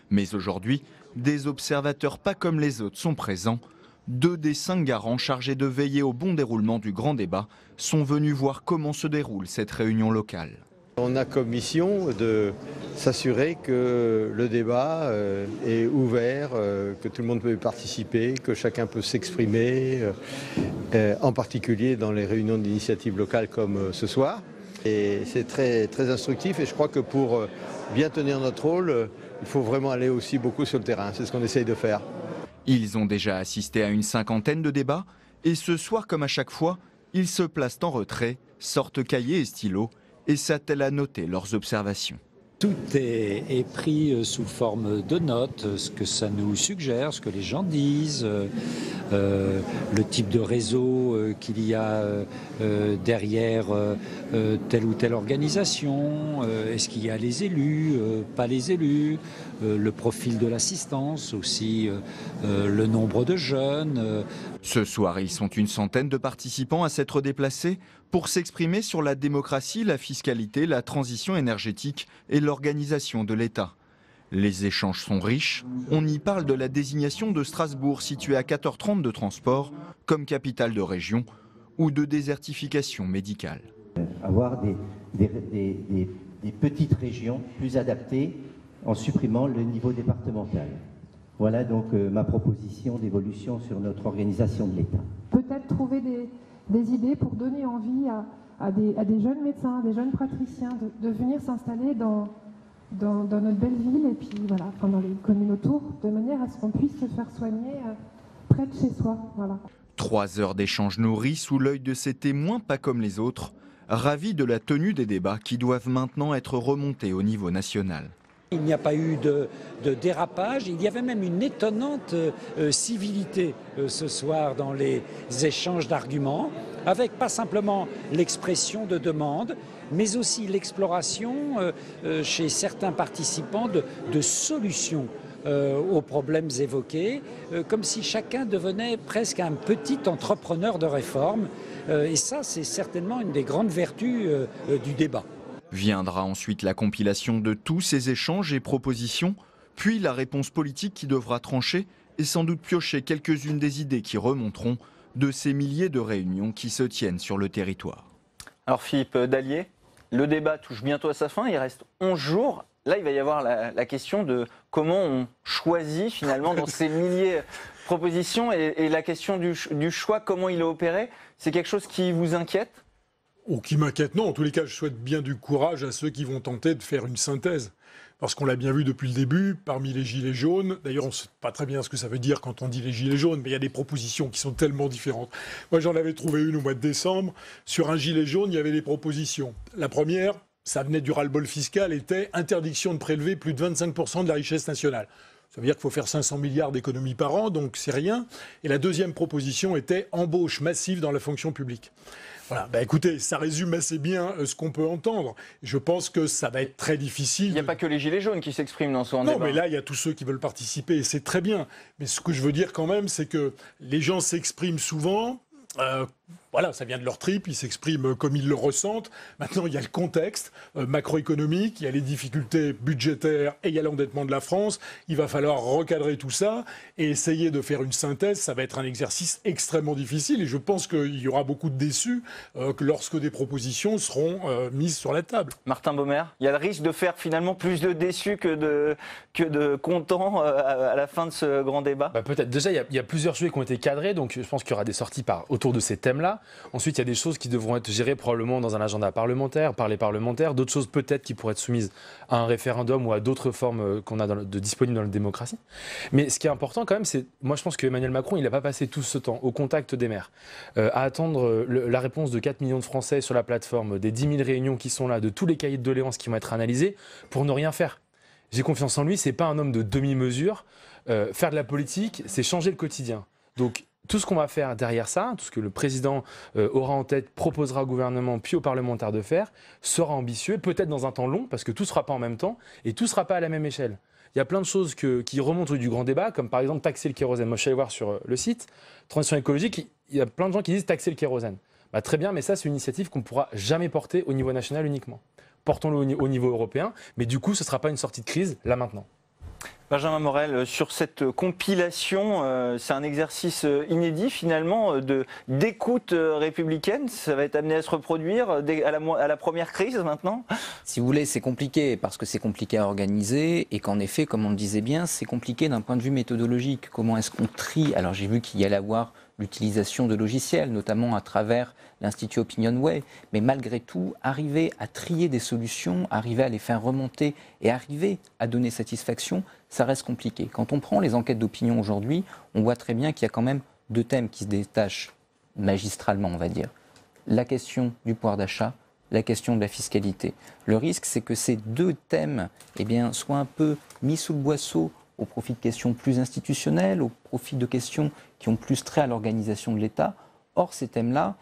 Mais aujourd'hui, des observateurs pas comme les autres sont présents. 2 des 5 garants chargés de veiller au bon déroulement du grand débat sont venus voir comment se déroule cette réunion locale. On a comme mission de s'assurer que le débat est ouvert, que tout le monde peut y participer, que chacun peut s'exprimer, en particulier dans les réunions d'initiative locale comme ce soir. Et c'est très, très instructif et je crois que pour bien tenir notre rôle, il faut vraiment aller aussi beaucoup sur le terrain. C'est ce qu'on essaye de faire. Ils ont déjà assisté à une 50aine de débats et ce soir, comme à chaque fois, ils se placent en retrait, sortent cahiers et stylos et s'attellent à noter leurs observations. Tout est pris sous forme de notes, ce que ça nous suggère, ce que les gens disent, le type de réseau qu'il y a derrière telle ou telle organisation, est-ce qu'il y a les élus, pas les élus, le profil de l'assistance, aussi le nombre de jeunes. Ce soir, ils sont une centaine de participants à s'être déplacés pour s'exprimer sur la démocratie, la fiscalité, la transition énergétique et l'organisation de l'État. Les échanges sont riches. On y parle de la désignation de Strasbourg, située à 4h30 de transport, comme capitale de région, ou de désertification médicale. Avoir des petites régions plus adaptées en supprimant le niveau départemental. Voilà donc ma proposition d'évolution sur notre organisation de l'État. Peut-être trouver des idées pour donner envie à des jeunes médecins, des jeunes praticiens de venir s'installer dans notre belle ville et puis voilà, dans les communes autour, de manière à ce qu'on puisse se faire soigner près de chez soi. Voilà. 3 heures d'échanges nourris sous l'œil de ces témoins pas comme les autres, ravis de la tenue des débats qui doivent maintenant être remontés au niveau national. Il n'y a pas eu de dérapage, il y avait même une étonnante civilité ce soir dans les échanges d'arguments, avec pas simplement l'expression de demandes, mais aussi l'exploration chez certains participants de solutions aux problèmes évoqués, comme si chacun devenait presque un petit entrepreneur de réforme. Et ça, c'est certainement une des grandes vertus du débat. Viendra ensuite la compilation de tous ces échanges et propositions, puis la réponse politique qui devra trancher et sans doute piocher quelques-unes des idées qui remonteront de ces milliers de réunions qui se tiennent sur le territoire. Alors Philippe Daillet, le débat touche bientôt à sa fin, il reste 11 jours. Là, il va y avoir la question de comment on choisit finalement dans ces milliers de propositions et la question du choix, comment il est opéré. C'est quelque chose qui vous inquiète ? Ou qui m'inquiète, non. En tous les cas, je souhaite bien du courage à ceux qui vont tenter de faire une synthèse. parce qu'on l'a bien vu depuis le début, parmi les gilets jaunes, d'ailleurs on ne sait pas très bien ce que ça veut dire quand on dit les gilets jaunes, mais il y a des propositions qui sont tellement différentes. Moi j'en avais trouvé une au mois de décembre, sur un gilet jaune il y avait des propositions. La première, ça venait du ras-le-bol fiscal, était interdiction de prélever plus de 25% de la richesse nationale. Ça veut dire qu'il faut faire 500 milliards d'économies par an, donc c'est rien. Et la deuxième proposition était embauche massive dans la fonction publique. Voilà, écoutez, ça résume assez bien ce qu'on peut entendre. Je pense que ça va être très difficile. Il n'y a pas que les gilets jaunes qui s'expriment dans ce grand débat. Non, mais là, il y a tous ceux qui veulent participer, et c'est très bien. Mais ce que je veux dire quand même, c'est que les gens s'expriment souvent. Voilà, ça vient de leur tripes, ils s'expriment comme ils le ressentent. Maintenant, il y a le contexte macroéconomique, il y a les difficultés budgétaires et il y a l'endettement de la France. Il va falloir recadrer tout ça et essayer de faire une synthèse. Ça va être un exercice extrêmement difficile et je pense qu'il y aura beaucoup de déçus lorsque des propositions seront mises sur la table. Martin Baumer, il y a le risque de faire finalement plus de déçus que de contents à la fin de ce grand débat. Peut-être. Déjà, il y a plusieurs sujets qui ont été cadrés, donc je pense qu'il y aura des sorties autour de ces thèmes-là. Ensuite, il y a des choses qui devront être gérées probablement dans un agenda parlementaire, par les parlementaires, d'autres choses peut-être qui pourraient être soumises à un référendum ou à d'autres formes qu'on a disponibles dans la démocratie. Mais ce qui est important quand même, c'est, moi je pense qu'Emmanuel Macron, il n'a pas passé tout ce temps au contact des maires, à attendre la réponse de 4 millions de Français sur la plateforme, des 10 000 réunions qui sont là, de tous les cahiers de doléances qui vont être analysés, pour ne rien faire. J'ai confiance en lui, c'est pas un homme de demi-mesure. Faire de la politique, c'est changer le quotidien. Donc, tout ce qu'on va faire derrière ça, tout ce que le président aura en tête, proposera au gouvernement puis aux parlementaires de faire, sera ambitieux, peut-être dans un temps long, parce que tout ne sera pas en même temps et tout ne sera pas à la même échelle. Il y a plein de choses qui remontent du grand débat, comme par exemple taxer le kérosène. Moi, je suis allé voir sur le site Transition écologique, il y a plein de gens qui disent taxer le kérosène. Très bien, mais ça, c'est une initiative qu'on ne pourra jamais porter au niveau national uniquement. Portons-le au niveau européen, mais du coup, ce ne sera pas une sortie de crise, là, maintenant. Benjamin Morel, sur cette compilation, c'est un exercice inédit finalement d'écoute républicaine. Ça va être amené à se reproduire à la première crise maintenant. Si vous voulez, c'est compliqué parce que c'est compliqué à organiser et qu'en effet, comme on le disait bien, c'est compliqué d'un point de vue méthodologique. Comment est-ce qu'on trie? Alors j'ai vu qu'il y allait avoir l'utilisation de logiciels, notamment à travers l'Institut Opinionway. Mais malgré tout, arriver à trier des solutions, arriver à les faire remonter et arriver à donner satisfaction, ça reste compliqué. Quand on prend les enquêtes d'opinion aujourd'hui, on voit très bien qu'il y a quand même deux thèmes qui se détachent magistralement, on va dire. La question du pouvoir d'achat, la question de la fiscalité. Le risque, c'est que ces deux thèmes soient un peu mis sous le boisseau au profit de questions plus institutionnelles, au profit de questions qui ont plus trait à l'organisation de l'État. Or, ces thèmes-là,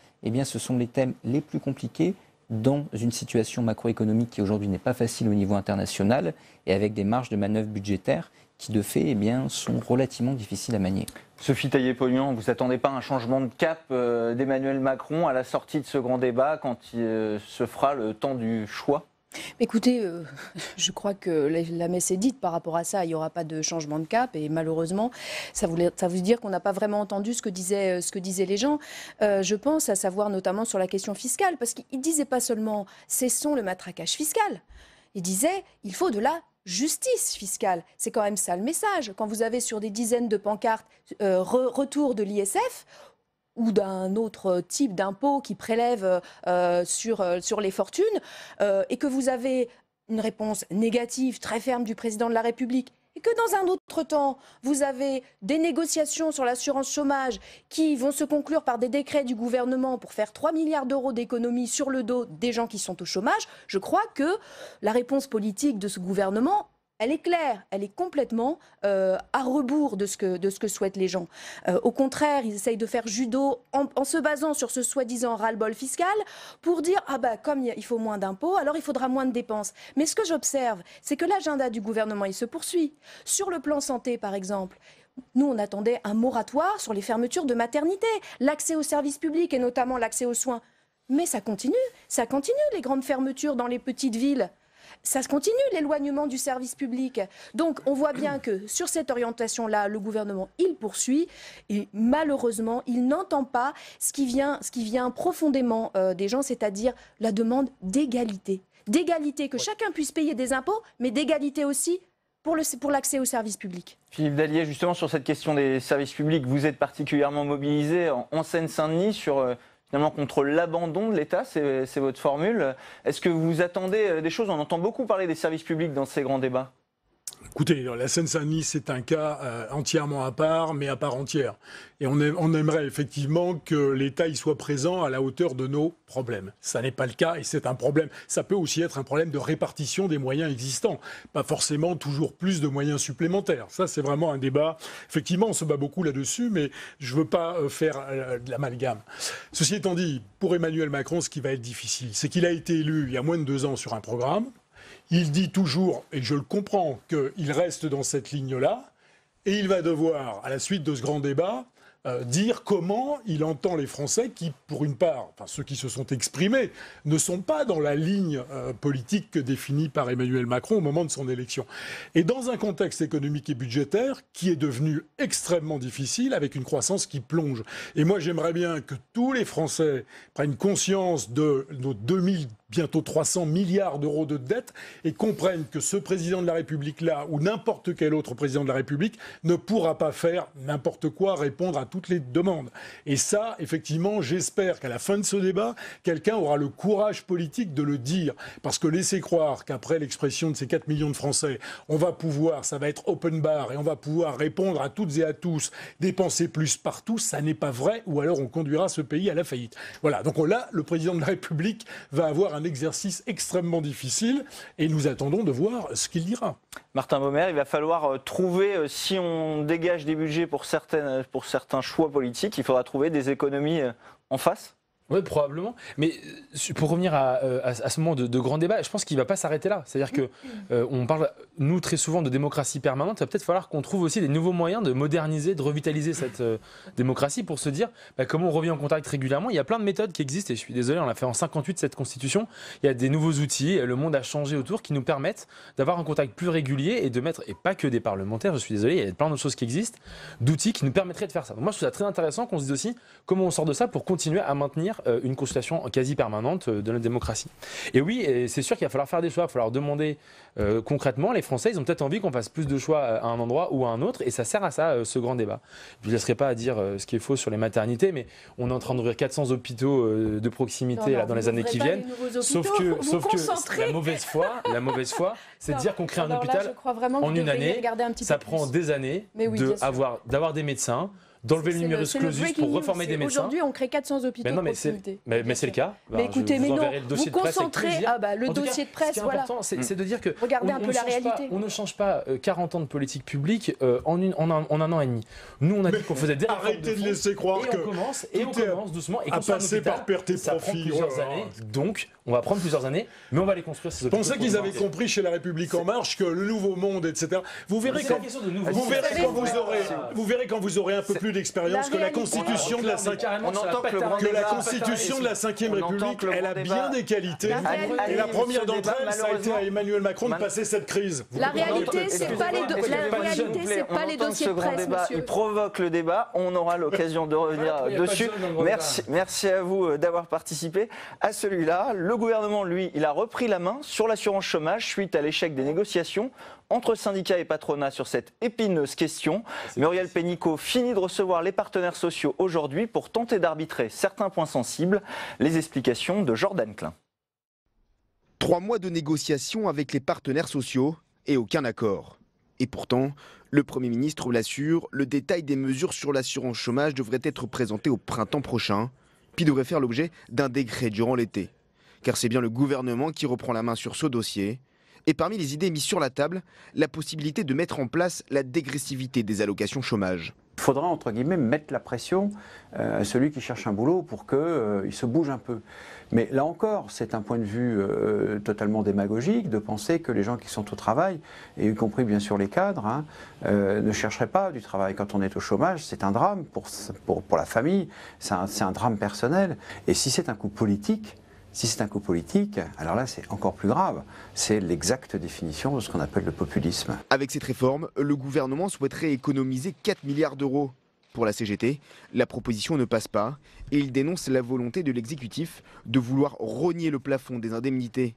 ce sont les thèmes les plus compliqués dans une situation macroéconomique qui aujourd'hui n'est pas facile au niveau international et avec des marges de manœuvre budgétaires qui, de fait, sont relativement difficiles à manier. Sophie Taillé-Polian, vous n'attendez pas un changement de cap d'Emmanuel Macron à la sortie de ce grand débat quand il se fera le temps du choix ? Écoutez, je crois que la messe est dite par rapport à ça. Il n'y aura pas de changement de cap et malheureusement, ça veut dire qu'on n'a pas vraiment entendu ce que disaient les gens. Je pense à savoir notamment sur la question fiscale, parce qu'il ne disait pas seulement « cessons le matraquage fiscal ». Il disait « il faut de la justice fiscale ». C'est quand même ça le message. Quand vous avez sur des dizaines de pancartes retour de l'ISF, ou d'un autre type d'impôt qui prélève sur les fortunes, et que vous avez une réponse négative très ferme du président de la République, et que dans un autre temps, vous avez des négociations sur l'assurance chômage qui vont se conclure par des décrets du gouvernement pour faire 3 milliards d'euros d'économies sur le dos des gens qui sont au chômage, je crois que la réponse politique de ce gouvernement, elle est claire, elle est complètement à rebours de ce que souhaitent les gens. Au contraire, ils essayent de faire judo en se basant sur ce soi-disant ras-le-bol fiscal pour dire comme il faut moins d'impôts, alors il faudra moins de dépenses. Mais ce que j'observe, c'est que l'agenda du gouvernement, il se poursuit. Sur le plan santé, par exemple, nous, on attendait un moratoire sur les fermetures de maternités, l'accès aux services publics et notamment l'accès aux soins. Mais ça continue les grandes fermetures dans les petites villes. Ça continue, l'éloignement du service public. Donc, on voit bien que sur cette orientation-là, le gouvernement, il poursuit. Et malheureusement, il n'entend pas ce qui vient profondément des gens, c'est-à-dire la demande d'égalité. D'égalité, que chacun puisse payer des impôts, mais d'égalité aussi pour l'accès aux services publics. Philippe Dallier, justement, sur cette question des services publics, vous êtes particulièrement mobilisé en Seine-Saint-Denis sur finalement contre l'abandon de l'État, c'est votre formule. Est-ce que vous attendez des choses? On entend beaucoup parler des services publics dans ces grands débats. Écoutez, la Seine-Saint-Denis, c'est un cas entièrement à part, mais à part entière. Et on aimerait effectivement que l'État y soit présent à la hauteur de nos problèmes. Ça n'est pas le cas et c'est un problème. Ça peut aussi être un problème de répartition des moyens existants. Pas forcément toujours plus de moyens supplémentaires. Ça, c'est vraiment un débat. Effectivement, on se bat beaucoup là-dessus, mais je ne veux pas faire de l'amalgame. Ceci étant dit, pour Emmanuel Macron, ce qui va être difficile, c'est qu'il a été élu il y a moins de 2 ans sur un programme. Il dit toujours, et je le comprends, qu'il reste dans cette ligne-là, et il va devoir, à la suite de ce grand débat, dire comment il entend les Français qui, pour une part, enfin ceux qui se sont exprimés, ne sont pas dans la ligne politique définie par Emmanuel Macron au moment de son élection. Et dans un contexte économique et budgétaire qui est devenu extrêmement difficile, avec une croissance qui plonge. Et moi, j'aimerais bien que tous les Français prennent conscience de nos 2000 bientôt 300 milliards d'euros de dette et comprennent que ce président de la République-là ou n'importe quel autre président de la République ne pourra pas faire n'importe quoi, répondre à toutes les demandes. Et ça, effectivement, j'espère qu'à la fin de ce débat, quelqu'un aura le courage politique de le dire. Parce que laisser croire qu'après l'expression de ces 4 millions de Français, on va pouvoir, ça va être open bar et on va pouvoir répondre à toutes et à tous, dépenser plus partout, ça n'est pas vrai, ou alors on conduira ce pays à la faillite. Voilà, donc là, le président de la République va avoir un exercice extrêmement difficile et nous attendons de voir ce qu'il dira. Martin Baumer, il va falloir trouver, si on dégage des budgets pour certains choix politiques, il faudra trouver des économies en face. Oui, probablement. Mais pour revenir à ce moment de grand débat, je pense qu'il ne va pas s'arrêter là. C'est-à-dire que on parle, nous, très souvent de démocratie permanente. Il va peut-être falloir qu'on trouve aussi des nouveaux moyens de moderniser, de revitaliser cette démocratie pour se dire comment on revient en contact régulièrement. Il y a plein de méthodes qui existent et je suis désolé, on l'a fait en 58 cette constitution. Il y a des nouveaux outils, le monde a changé autour qui nous permettent d'avoir un contact plus régulier et de mettre, et pas que des parlementaires, je suis désolé, il y a plein d'autres choses qui existent, d'outils qui nous permettraient de faire ça. Donc moi, je trouve ça très intéressant qu'on se dise aussi comment on sort de ça pour continuer à maintenir une consultation quasi permanente de notre démocratie. Et oui, et c'est sûr qu'il va falloir faire des choix, il va falloir demander concrètement, les Français, ils ont peut-être envie qu'on fasse plus de choix à un endroit ou à un autre, et ça sert à ça, ce grand débat. Je ne laisserai pas à dire ce qui est faux sur les maternités, mais on est en train d'ouvrir 400 hôpitaux de proximité là, dans les années qui viennent, sauf que la mauvaise foi, c'est de dire qu'on crée un hôpital en une année, ça prend des années d'avoir des médecins, d'enlever le numerus clausus pour reformer des médecins. Aujourd'hui, on crée 400 hôpitaux de proximité. Mais c'est le cas. Mais écoutez, mais non, vous concentrez le dossier de presse, voilà. C'est de dire que regardez un peu la réalité. On ne change pas 40 ans de politique publique en un an et demi. Nous, on a dit qu'on faisait des réformes. Arrêtez de laisser croire que on commence doucement et qu'on soit un passer par perte et ça prend plusieurs années. Donc, on va prendre plusieurs années, mais on va les construire ces hôpitaux. Pensez qu'ils avaient compris chez La République En Marche que le nouveau monde, etc. Vous verrez quand vous aurez un peu plus d'expérience que la Constitution de la 5e République, elle a bien des qualités. Et la première d'entre elles, ça a été à Emmanuel Macron de passer cette crise. La réalité, c'est pas les dossiers de presse, monsieur. Il provoque le débat. On aura l'occasion de revenir dessus. Merci à vous d'avoir participé à celui-là. Le gouvernement, lui, il a repris la main sur l'assurance chômage suite à l'échec des négociations entre syndicats et patronat sur cette épineuse question. Muriel Pénicaud finit de recevoir les partenaires sociaux aujourd'hui pour tenter d'arbitrer certains points sensibles. Les explications de Jordan Klein. 3 mois de négociations avec les partenaires sociaux et aucun accord. Et pourtant, le Premier ministre l'assure, le détail des mesures sur l'assurance chômage devrait être présenté au printemps prochain, puis devrait faire l'objet d'un décret durant l'été. Car c'est bien le gouvernement qui reprend la main sur ce dossier. Et parmi les idées mises sur la table, la possibilité de mettre en place la dégressivité des allocations chômage. Il faudra, entre guillemets, mettre la pression à celui qui cherche un boulot pour qu'il se bouge un peu. Mais là encore, c'est un point de vue totalement démagogique de penser que les gens qui sont au travail, et y compris bien sûr les cadres, ne chercheraient pas du travail. Quand on est au chômage, c'est un drame pour la famille, c'est un drame personnel. Et si c'est un coup politique, alors là c'est encore plus grave. C'est l'exacte définition de ce qu'on appelle le populisme. Avec cette réforme, le gouvernement souhaiterait économiser 4 milliards d'euros. Pour la CGT, la proposition ne passe pas et il dénonce la volonté de l'exécutif de vouloir rogner le plafond des indemnités.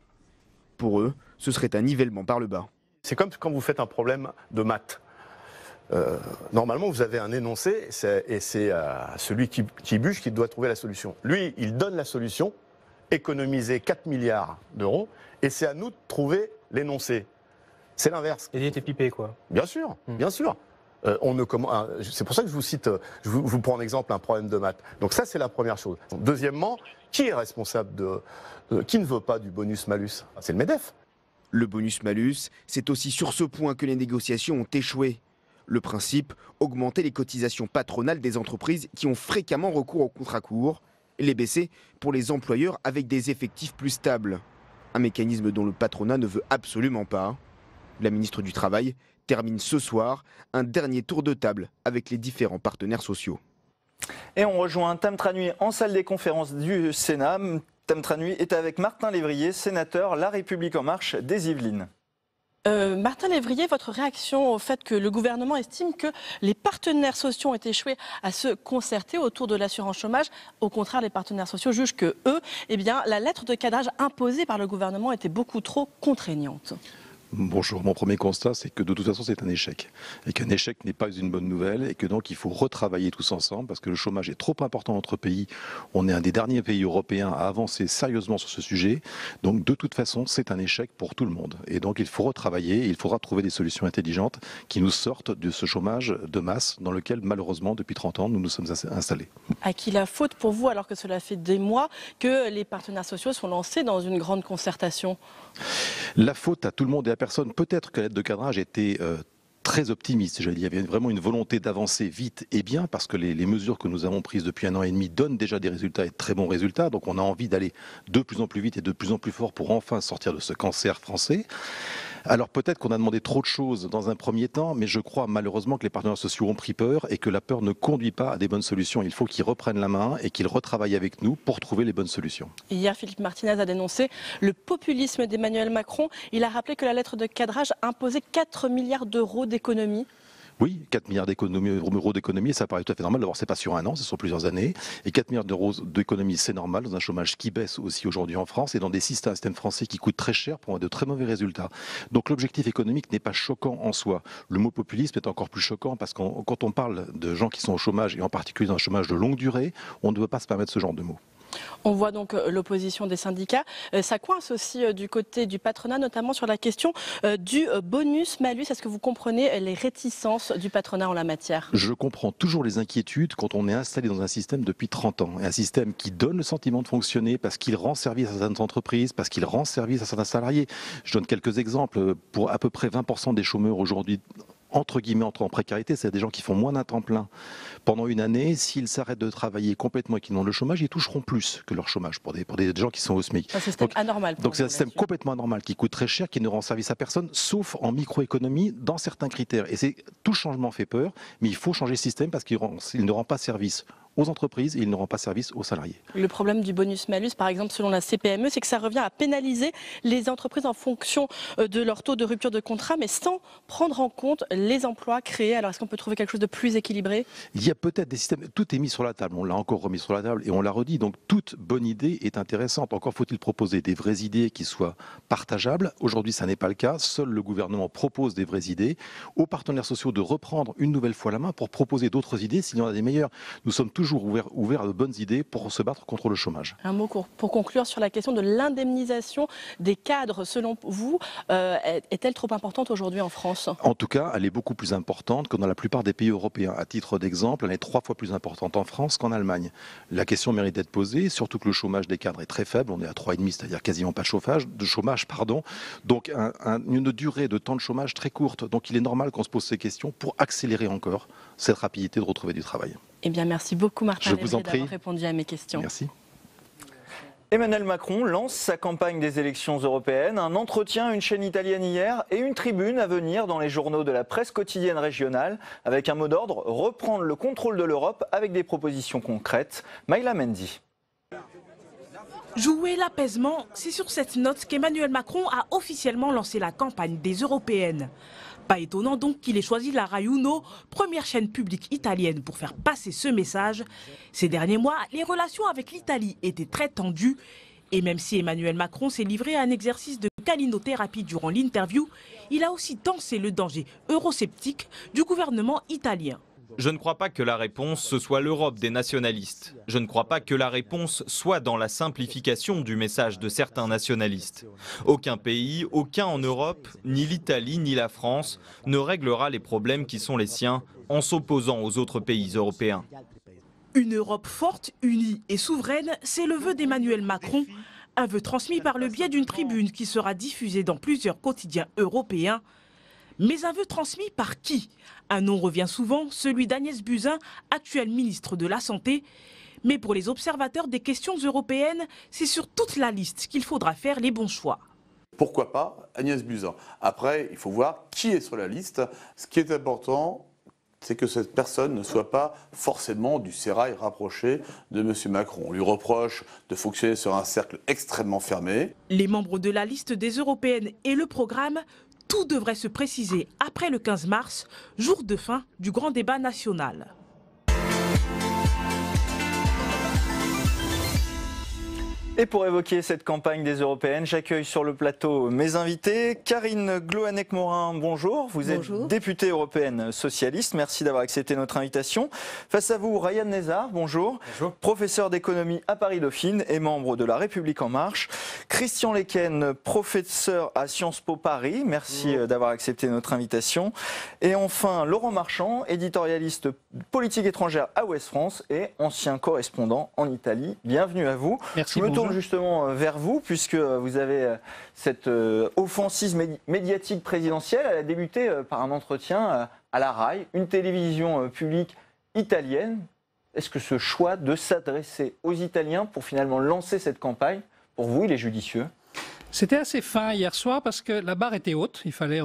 Pour eux, ce serait un nivellement par le bas. C'est comme quand vous faites un problème de maths. normalement, vous avez un énoncé, et c'est celui qui bûche qui doit trouver la solution. Lui, il donne la solution, économiser 4 milliards d'euros, et c'est à nous de trouver l'énoncé. C'est l'inverse. Et il était pipé, quoi. Bien sûr, bien sûr. C'est pour ça que je vous cite, je vous prends en exemple un problème de maths. Donc ça, c'est la première chose. Deuxièmement, qui est responsable qui ne veut pas du bonus-malus? C'est le MEDEF. Le bonus-malus, c'est aussi sur ce point que les négociations ont échoué. Le principe, augmenter les cotisations patronales des entreprises qui ont fréquemment recours aux contrats courts, et les baisser pour les employeurs avec des effectifs plus stables. Un mécanisme dont le patronat ne veut absolument pas. La ministre du Travail termine ce soir un dernier tour de table avec les différents partenaires sociaux. Et on rejoint Tam Tranui en salle des conférences du Sénat. Tam Tranui est avec Martin Lévrier, sénateur La République En Marche des Yvelines. Martin Lévrier, votre réaction au fait que le gouvernement estime que les partenaires sociaux ont échoué à se concerter autour de l'assurance chômage. Au contraire, les partenaires sociaux jugent que eux, la lettre de cadrage imposée par le gouvernement était beaucoup trop contraignante. Bonjour, mon premier constat, c'est que de toute façon c'est un échec. Et qu'un échec n'est pas une bonne nouvelle et que donc il faut retravailler tous ensemble parce que le chômage est trop important dans notre pays. On est un des derniers pays européens à avancer sérieusement sur ce sujet. Donc de toute façon c'est un échec pour tout le monde. Et donc il faut retravailler et il faudra trouver des solutions intelligentes qui nous sortent de ce chômage de masse dans lequel malheureusement depuis 30 ans nous nous sommes installés. À qui la faute pour vous alors que cela fait des mois que les partenaires sociaux sont lancés dans une grande concertation? La faute à tout le monde et à personne. Peut-être que la lettre de cadrage était très optimiste. Il y avait vraiment une volonté d'avancer vite et bien parce que les mesures que nous avons prises depuis 1 an et demi donnent déjà des résultats et de très bons résultats. Donc on a envie d'aller de plus en plus vite et de plus en plus fort pour enfin sortir de ce cancer français. Alors peut-être qu'on a demandé trop de choses dans un premier temps, mais je crois malheureusement que les partenaires sociaux ont pris peur et que la peur ne conduit pas à des bonnes solutions. Il faut qu'ils reprennent la main et qu'ils retravaillent avec nous pour trouver les bonnes solutions. Hier, Philippe Martinez a dénoncé le populisme d'Emmanuel Macron. Il a rappelé que la lettre de cadrage imposait 4 milliards d'euros d'économies. Oui, 4 milliards d'euros d'économie, ça paraît tout à fait normal. D'abord, c'est pas sur 1 an, c'est sur plusieurs années. Et 4 milliards d'euros d'économie, c'est normal dans un chômage qui baisse aussi aujourd'hui en France et dans des systèmes français qui coûtent très cher pour avoir de très mauvais résultats. Donc l'objectif économique n'est pas choquant en soi. Le mot populisme est encore plus choquant parce que quand on parle de gens qui sont au chômage et en particulier dans un chômage de longue durée, on ne peut pas se permettre ce genre de mots. On voit donc l'opposition des syndicats. Ça coince aussi du côté du patronat, notamment sur la question du bonus-malus. Est-ce que vous comprenez les réticences du patronat en la matière? Je comprends toujours les inquiétudes quand on est installé dans un système depuis 30 ans. Et un système qui donne le sentiment de fonctionner parce qu'il rend service à certaines entreprises, parce qu'il rend service à certains salariés. Je donne quelques exemples. Pour à peu près 20% des chômeurs aujourd'hui, entre guillemets, en précarité, c'est des gens qui font moins d'un temps plein pendant 1 année. S'ils s'arrêtent de travailler complètement et qu'ils demandent le chômage, ils toucheront plus que leur chômage pour des gens qui sont au SMIC. C'est un système anormal. Donc c'est un système complètement anormal qui coûte très cher, qui ne rend service à personne, sauf en microéconomie, dans certains critères. Et tout changement fait peur, mais il faut changer le système parce qu'il ne rend pas service aux entreprises et il ne rend pas service aux salariés. Le problème du bonus-malus, par exemple, selon la CPME, c'est que ça revient à pénaliser les entreprises en fonction de leur taux de rupture de contrat, mais sans prendre en compte les emplois créés. Alors, est-ce qu'on peut trouver quelque chose de plus équilibré? Il y a peut-être des systèmes, tout est mis sur la table, on l'a encore remis sur la table et on l'a redit, donc toute bonne idée est intéressante. Encore faut-il proposer des vraies idées qui soient partageables. Aujourd'hui, ça n'est pas le cas. Seul le gouvernement propose des vraies idées. Aux partenaires sociaux de reprendre une nouvelle fois la main pour proposer d'autres idées s'il y en a des meilleures. Nous sommes toujours ouvert à de bonnes idées pour se battre contre le chômage. Un mot pour conclure sur la question de l'indemnisation des cadres. Selon vous, est-elle trop importante aujourd'hui en France? En tout cas, elle est beaucoup plus importante que dans la plupart des pays européens. À titre d'exemple, elle est 3 fois plus importante en France qu'en Allemagne. La question mérite d'être posée, surtout que le chômage des cadres est très faible. On est à 3,5, c'est-à-dire quasiment pas de chômage. Donc une durée de temps de chômage très courte. Donc il est normal qu'on se pose ces questions pour accélérer encore cette rapidité de retrouver du travail. Eh bien, merci beaucoup Martin Lévrier d'avoir répondu à mes questions. Merci. Emmanuel Macron lance sa campagne des élections européennes. Un entretien à une chaîne italienne hier et une tribune à venir dans les journaux de la presse quotidienne régionale avec un mot d'ordre, reprendre le contrôle de l'Europe avec des propositions concrètes. Maïla Mendy. Jouer l'apaisement, c'est sur cette note qu'Emmanuel Macron a officiellement lancé la campagne des européennes. Pas étonnant donc qu'il ait choisi la Rai Uno, première chaîne publique italienne, pour faire passer ce message. Ces derniers mois, les relations avec l'Italie étaient très tendues. Et même si Emmanuel Macron s'est livré à un exercice de câlinothérapie durant l'interview, il a aussi dansé le danger eurosceptique du gouvernement italien. Je ne crois pas que la réponse, ce soit l'Europe des nationalistes. Je ne crois pas que la réponse soit dans la simplification du message de certains nationalistes. Aucun pays, aucun en Europe, ni l'Italie ni la France, ne réglera les problèmes qui sont les siens en s'opposant aux autres pays européens. Une Europe forte, unie et souveraine, c'est le vœu d'Emmanuel Macron. Un vœu transmis par le biais d'une tribune qui sera diffusée dans plusieurs quotidiens européens. Mais un vœu transmis par qui? Un nom revient souvent, celui d'Agnès Buzyn, actuelle ministre de la Santé. Mais pour les observateurs des questions européennes, c'est sur toute la liste qu'il faudra faire les bons choix. Pourquoi pas Agnès Buzyn? Après, il faut voir qui est sur la liste. Ce qui est important, c'est que cette personne ne soit pas forcément du sérail rapproché de M. Macron. On lui reproche de fonctionner sur un cercle extrêmement fermé. Les membres de la liste des européennes et le programme, tout devrait se préciser après le 15 mars, jour de fin du grand débat national. Et pour évoquer cette campagne des Européennes, j'accueille sur le plateau mes invités. Karine Gloanec-Morin, bonjour. Vous êtes députée européenne socialiste. Merci d'avoir accepté notre invitation. Face à vous, Ryan Nezar, bonjour. Bonjour. Professeur d'économie à Paris-Dauphine et membre de La République En Marche. Christian Lecken, professeur à Sciences Po Paris. Merci d'avoir accepté notre invitation. Et enfin, Laurent Marchand, éditorialiste politique étrangère à Ouest France et ancien correspondant en Italie. Bienvenue à vous. Merci. Justement vers vous, puisque vous avez cette offensive médiatique présidentielle. Elle a débuté par un entretien à la RAI, une télévision publique italienne. Est-ce que ce choix de s'adresser aux Italiens pour finalement lancer cette campagne, pour vous, il est judicieux ? C'était assez fin hier soir parce que la barre était haute. Il fallait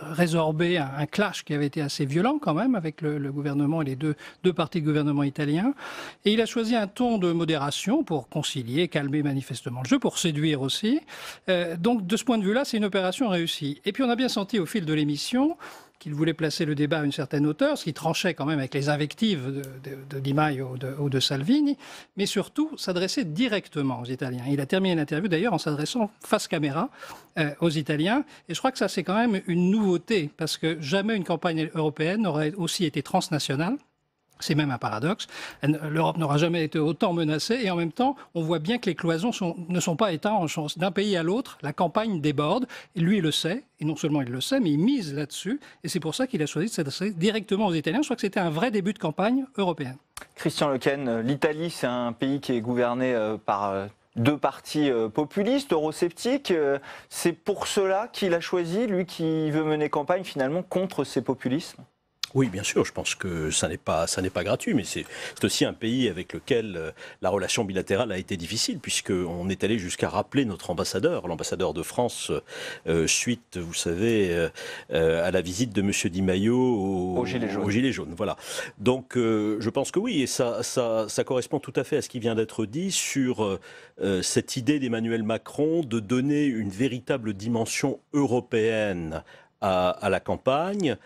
résorber un clash qui avait été assez violent quand même avec le gouvernement et les deux partis de gouvernement italiens. Et il a choisi un ton de modération pour concilier, calmer manifestement le jeu, pour séduire aussi. Donc de ce point de vue-là, c'est une opération réussie. Et puis on a bien senti au fil de l'émission qu'il voulait placer le débat à une certaine hauteur, ce qui tranchait quand même avec les invectives de Di Maio ou de Salvini, mais surtout s'adresser directement aux Italiens. Il a terminé l'interview d'ailleurs en s'adressant face caméra aux Italiens, et je crois que ça c'est quand même une nouveauté, parce que jamais une campagne européenne n'aurait aussi été transnationale. C'est même un paradoxe. L'Europe n'aura jamais été autant menacée et en même temps, on voit bien que les cloisons ne sont pas étanches. D'un pays à l'autre, la campagne déborde. Et lui, il le sait. Et non seulement il le sait, mais il mise là-dessus. Et c'est pour ça qu'il a choisi de s'adresser directement aux Italiens. Je crois que c'était un vrai début de campagne européenne. Christian Lecken, l'Italie, c'est un pays qui est gouverné par deux partis populistes, eurosceptiques. C'est pour cela qu'il a choisi, lui qui veut mener campagne finalement contre ces populismes ? Oui, bien sûr, je pense que ça n'est pas gratuit, mais c'est aussi un pays avec lequel la relation bilatérale a été difficile, puisqu'on est allé jusqu'à rappeler notre ambassadeur, l'ambassadeur de France, suite, vous savez, à la visite de M. Di Maio aux Gilets jaunes. Voilà. Donc, je pense que oui, et ça correspond tout à fait à ce qui vient d'être dit sur cette idée d'Emmanuel Macron de donner une véritable dimension européenne à la campagne,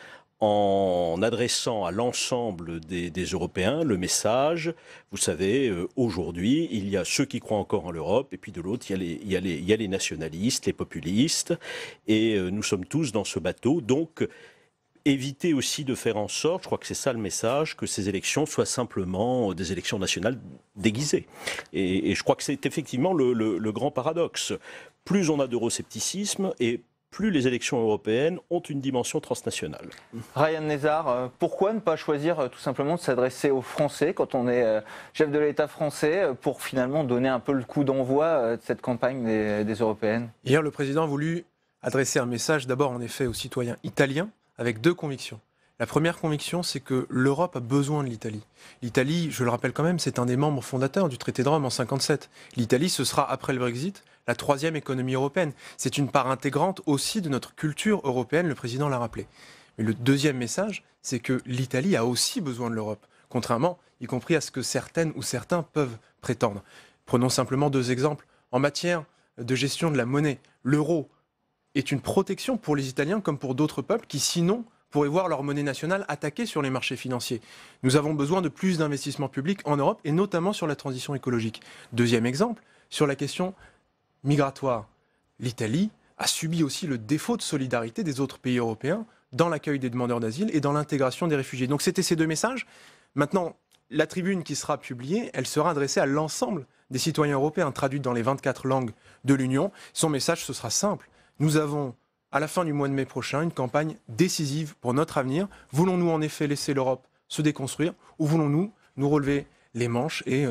en adressant à l'ensemble des Européens le message, vous savez, aujourd'hui, il y a ceux qui croient encore en l'Europe, et puis de l'autre, il y a les nationalistes, les populistes, et nous sommes tous dans ce bateau. Donc, éviter aussi de faire en sorte, je crois que c'est ça le message, que ces élections soient simplement des élections nationales déguisées. Et je crois que c'est effectivement le grand paradoxe. Plus on a d'euroscepticisme, et plus les élections européennes ont une dimension transnationale. Ryan Nezar, pourquoi ne pas choisir tout simplement de s'adresser aux Français quand on est chef de l'État français pour finalement donner un peu le coup d'envoi de cette campagne des Européennes ? Hier, le président a voulu adresser un message d'abord en effet aux citoyens italiens avec deux convictions. La première conviction, c'est que l'Europe a besoin de l'Italie. L'Italie, je le rappelle quand même, c'est un des membres fondateurs du traité de Rome en 1957. L'Italie, ce sera, après le Brexit, la troisième économie européenne. C'est une part intégrante aussi de notre culture européenne, le président l'a rappelé. Mais le deuxième message, c'est que l'Italie a aussi besoin de l'Europe, contrairement, y compris à ce que certaines ou certains peuvent prétendre. Prenons simplement deux exemples. En matière de gestion de la monnaie, l'euro est une protection pour les Italiens comme pour d'autres peuples qui, sinon, pourraient voir leur monnaie nationale attaquée sur les marchés financiers. Nous avons besoin de plus d'investissements publics en Europe et notamment sur la transition écologique. Deuxième exemple, sur la question migratoire. L'Italie a subi aussi le défaut de solidarité des autres pays européens dans l'accueil des demandeurs d'asile et dans l'intégration des réfugiés. Donc c'était ces deux messages. Maintenant, la tribune qui sera publiée, elle sera adressée à l'ensemble des citoyens européens, traduite dans les 24 langues de l'Union. Son message, ce sera simple. Nous avons, à la fin du mois de mai prochain, une campagne décisive pour notre avenir. Voulons-nous en effet laisser l'Europe se déconstruire ou voulons-nous nous relever les manches et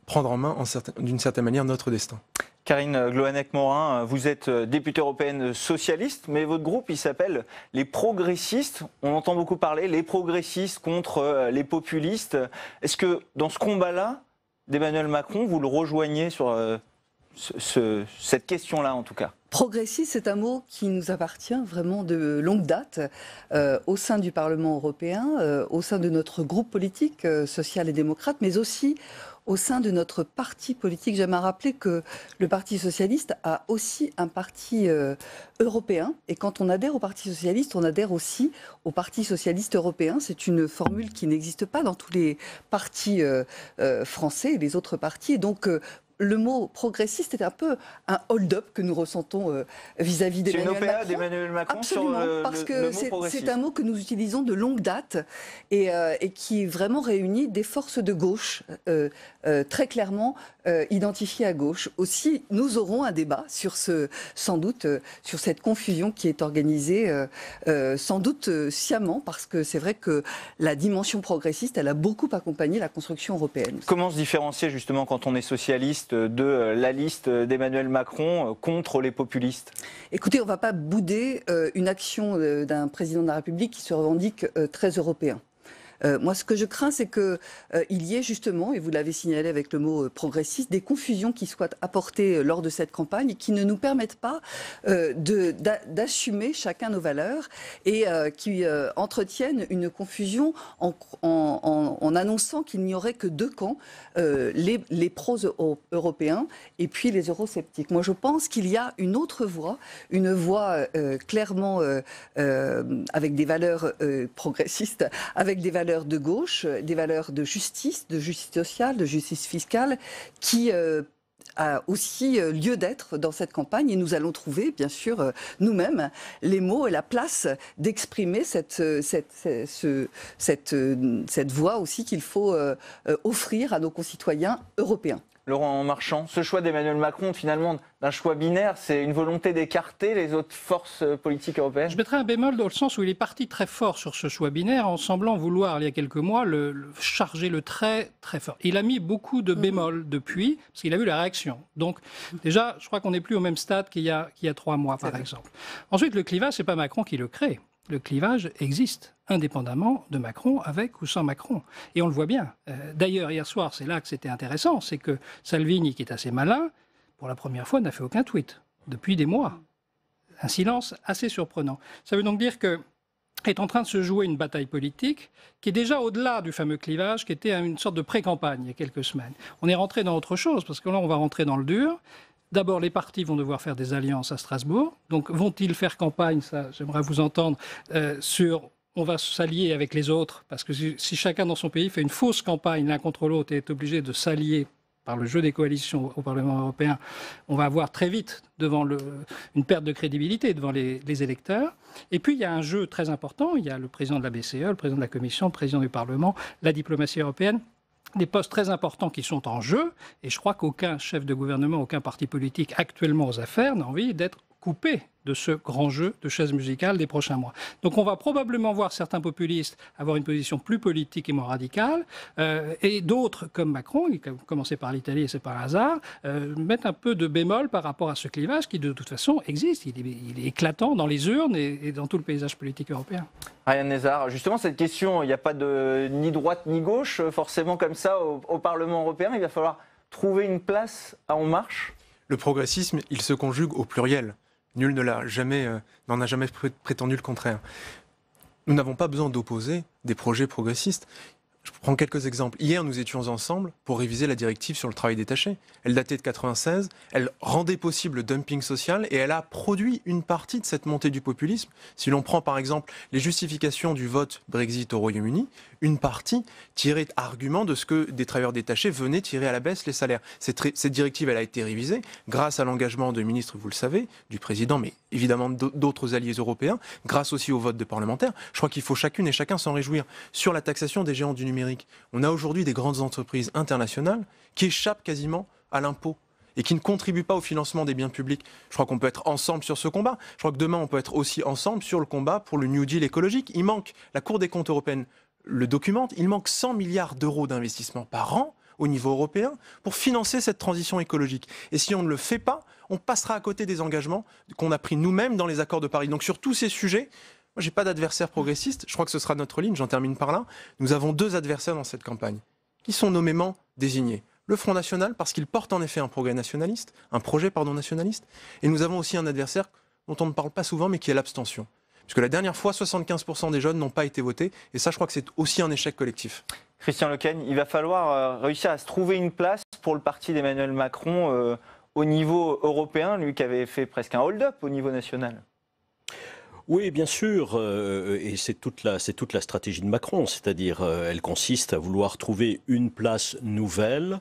prendre en main, d'une certaine manière, notre destin? Karine Gloanec-Morin, vous êtes députée européenne socialiste, mais votre groupe, il s'appelle les progressistes. On entend beaucoup parler, les progressistes contre les populistes. Est-ce que dans ce combat-là, d'Emmanuel Macron, vous le rejoignez sur cette question-là, en tout cas? Progressiste, c'est un mot qui nous appartient vraiment de longue date au sein du Parlement européen, au sein de notre groupe politique social et démocrate, mais aussi au sein de notre parti politique. J'aimerais rappeler que le Parti socialiste a aussi un parti européen. Et quand on adhère au Parti socialiste, on adhère aussi au Parti socialiste européen. C'est une formule qui n'existe pas dans tous les partis français et les autres partis. Et donc, le mot progressiste est un peu un hold-up que nous ressentons vis-à-vis d'Emmanuel Macron. C'est une OPA d'Emmanuel Macron. Absolument, sur parce que le mot progressiste. C'est un mot que nous utilisons de longue date et qui vraiment réunit des forces de gauche très clairement identifiées à gauche. Aussi, nous aurons un débat sur sans doute sur cette confusion qui est organisée, sans doute sciemment, parce que c'est vrai que la dimension progressiste, elle a beaucoup accompagné la construction européenne. Comment se différencier justement quand on est socialiste de la liste d'Emmanuel Macron contre les populistes? Écoutez, on ne va pas bouder une action d'un président de la République qui se revendique très européen. Moi, ce que je crains, c'est qu'il y ait justement, et vous l'avez signalé avec le mot progressiste, des confusions qui soient apportées lors de cette campagne et qui ne nous permettent pas d'assumer chacun nos valeurs et qui entretiennent une confusion en annonçant qu'il n'y aurait que deux camps, les pro-européens et puis les eurosceptiques. Moi, je pense qu'il y a une autre voie, une voie clairement avec des valeurs progressistes, avec des valeurs de gauche, des valeurs de justice sociale, de justice fiscale, qui a aussi lieu d'être dans cette campagne. Et nous allons trouver, bien sûr, nous-mêmes, les mots et la place d'exprimer cette voie aussi qu'il faut offrir à nos concitoyens européens. Laurent Marchand, ce choix d'Emmanuel Macron, finalement, d'un choix binaire, c'est une volonté d'écarter les autres forces politiques européennes? Je mettrais un bémol dans le sens où il est parti très fort sur ce choix binaire en semblant vouloir, il y a quelques mois, charger le trait très fort. Il a mis beaucoup de bémols depuis, parce qu'il a vu la réaction. Donc, déjà, je crois qu'on n'est plus au même stade qu'il y a 3 mois, par exemple. Ensuite, le clivage, ce n'est pas Macron qui le crée. Le clivage existe, indépendamment de Macron, avec ou sans Macron. Et on le voit bien. D'ailleurs, hier soir, c'est là que c'était intéressant, c'est que Salvini, qui est assez malin, pour la première fois, n'a fait aucun tweet, depuis des mois. Un silence assez surprenant. Ça veut donc dire que est en train de se jouer une bataille politique qui est déjà au-delà du fameux clivage, qui était une sorte de pré-campagne il y a quelques semaines. On est rentré dans autre chose, parce que là, on va rentrer dans le dur. D'abord, les partis vont devoir faire des alliances à Strasbourg. Donc, vont-ils faire campagne? Ça, j'aimerais vous entendre sur on va s'allier avec les autres. Parce que si chacun dans son pays fait une fausse campagne l'un contre l'autre et est obligé de s'allier par le jeu des coalitions au Parlement européen, on va avoir très vite une perte de crédibilité devant les électeurs. Et puis, il y a un jeu très important. Il y a le président de la BCE, le président de la Commission, le président du Parlement, la diplomatie européenne. Des postes très importants qui sont en jeu, et je crois qu'aucun chef de gouvernement, aucun parti politique actuellement aux affaires n'a envie d'être coupé de ce grand jeu de chaise musicale des prochains mois. Donc on va probablement voir certains populistes avoir une position plus politique et moins radicale, et d'autres, comme Macron, il a commencé par l'Italie et c'est par hasard, mettre un peu de bémol par rapport à ce clivage qui de toute façon existe. Il est éclatant dans les urnes et dans tout le paysage politique européen. Ryan Nezar, justement cette question, il n'y a pas de ni droite ni gauche forcément comme ça au Parlement européen, il va falloir trouver une place à En Marche. Le progressisme, il se conjugue au pluriel. Nul n'en a jamais prétendu le contraire. Nous n'avons pas besoin d'opposer des projets progressistes. Je prends quelques exemples. Hier, nous étions ensemble pour réviser la directive sur le travail détaché. Elle datait de 1996, elle rendait possible le dumping social et elle a produit une partie de cette montée du populisme. Si l'on prend par exemple les justifications du vote Brexit au Royaume-Uni, une partie tirait argument de ce que des travailleurs détachés venaient tirer à la baisse les salaires. Cette directive, elle a été révisée grâce à l'engagement de ministres, vous le savez, du président, mais évidemment d'autres alliés européens, grâce aussi au vote de parlementaires. Je crois qu'il faut chacune et chacun s'en réjouir. Sur la taxation des géants du numérique, on a aujourd'hui des grandes entreprises internationales qui échappent quasiment à l'impôt et qui ne contribuent pas au financement des biens publics. Je crois qu'on peut être ensemble sur ce combat. Je crois que demain, on peut être aussi ensemble sur le combat pour le New Deal écologique. Il manque, la Cour des comptes européenne le documente, il manque 100 milliards d'euros d'investissement par an au niveau européen pour financer cette transition écologique. Et si on ne le fait pas, on passera à côté des engagements qu'on a pris nous-mêmes dans les accords de Paris. Donc sur tous ces sujets, moi j'ai pas d'adversaire progressiste, je crois que ce sera notre ligne, j'en termine par là. Nous avons deux adversaires dans cette campagne, qui sont nommément désignés. Le Front National, parce qu'il porte en effet un projet nationaliste, et nous avons aussi un adversaire dont on ne parle pas souvent, mais qui est l'abstention. Puisque la dernière fois, 75% des jeunes n'ont pas été votés, et ça je crois que c'est aussi un échec collectif. Christian Lequesne, il va falloir réussir à se trouver une place pour le parti d'Emmanuel Macron au niveau européen, lui qui avait fait presque un hold-up au niveau national. Oui, bien sûr, et c'est toute la stratégie de Macron, c'est-à-dire elle consiste à vouloir trouver une place nouvelle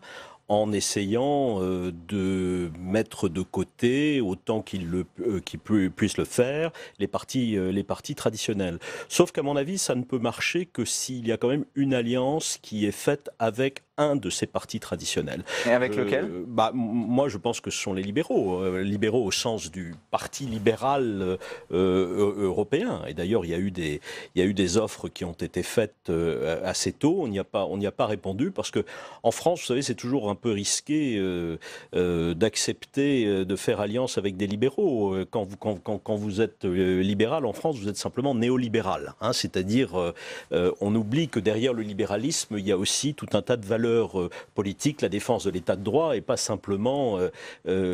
en essayant de mettre de côté, autant qu'il puisse le faire, les partis traditionnels. Sauf qu'à mon avis, ça ne peut marcher que s'il y a quand même une alliance qui est faite avec un de ces partis traditionnels. Et avec lequel ? Moi, je pense que ce sont les libéraux. Libéraux au sens du parti libéral européen. Et d'ailleurs, il y a eu des offres qui ont été faites assez tôt. On n'y a pas répondu parce que en France, vous savez, c'est toujours un peu risqué d'accepter de faire alliance avec des libéraux. Quand vous êtes libéral en France, vous êtes simplement néolibéral. Hein, c'est-à-dire, on oublie que derrière le libéralisme, il y a aussi tout un tas de valeurs politique, la défense de l'état de droit et pas simplement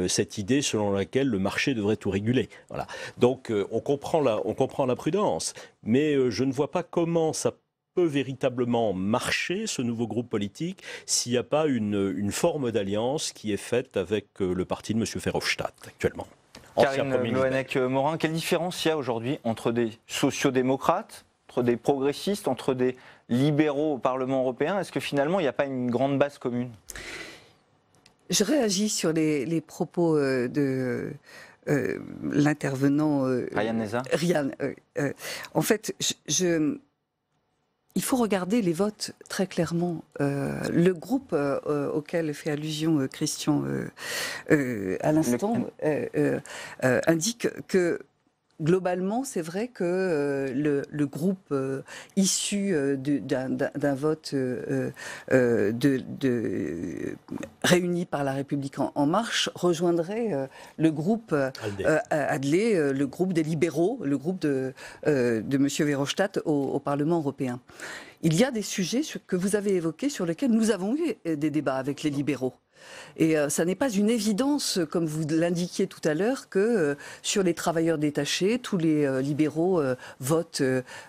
cette idée selon laquelle le marché devrait tout réguler. Voilà. Donc on comprend la prudence, mais je ne vois pas comment ça peut véritablement marcher, ce nouveau groupe politique, s'il n'y a pas une forme d'alliance qui est faite avec le parti de M. Verhofstadt actuellement. Karine Loanec-Morin, quelle différence il y a aujourd'hui entre des sociodémocrates, entre des progressistes, entre des libéraux au Parlement européen? Est-ce que finalement, il n'y a pas une grande base commune? Je réagis sur les propos de l'intervenant Ryan Neza. En fait, il faut regarder les votes très clairement. Le groupe auquel fait allusion Christian à l'instant indique que globalement, c'est vrai que le groupe issu d'un vote réuni par La République en marche rejoindrait le groupe ALDE, le groupe des libéraux, le groupe de M. Verhofstadt au Parlement européen. Il y a des sujets que vous avez évoqués sur lesquels nous avons eu des débats avec les libéraux. Et ça n'est pas une évidence, comme vous l'indiquiez tout à l'heure, que sur les travailleurs détachés, tous les libéraux votent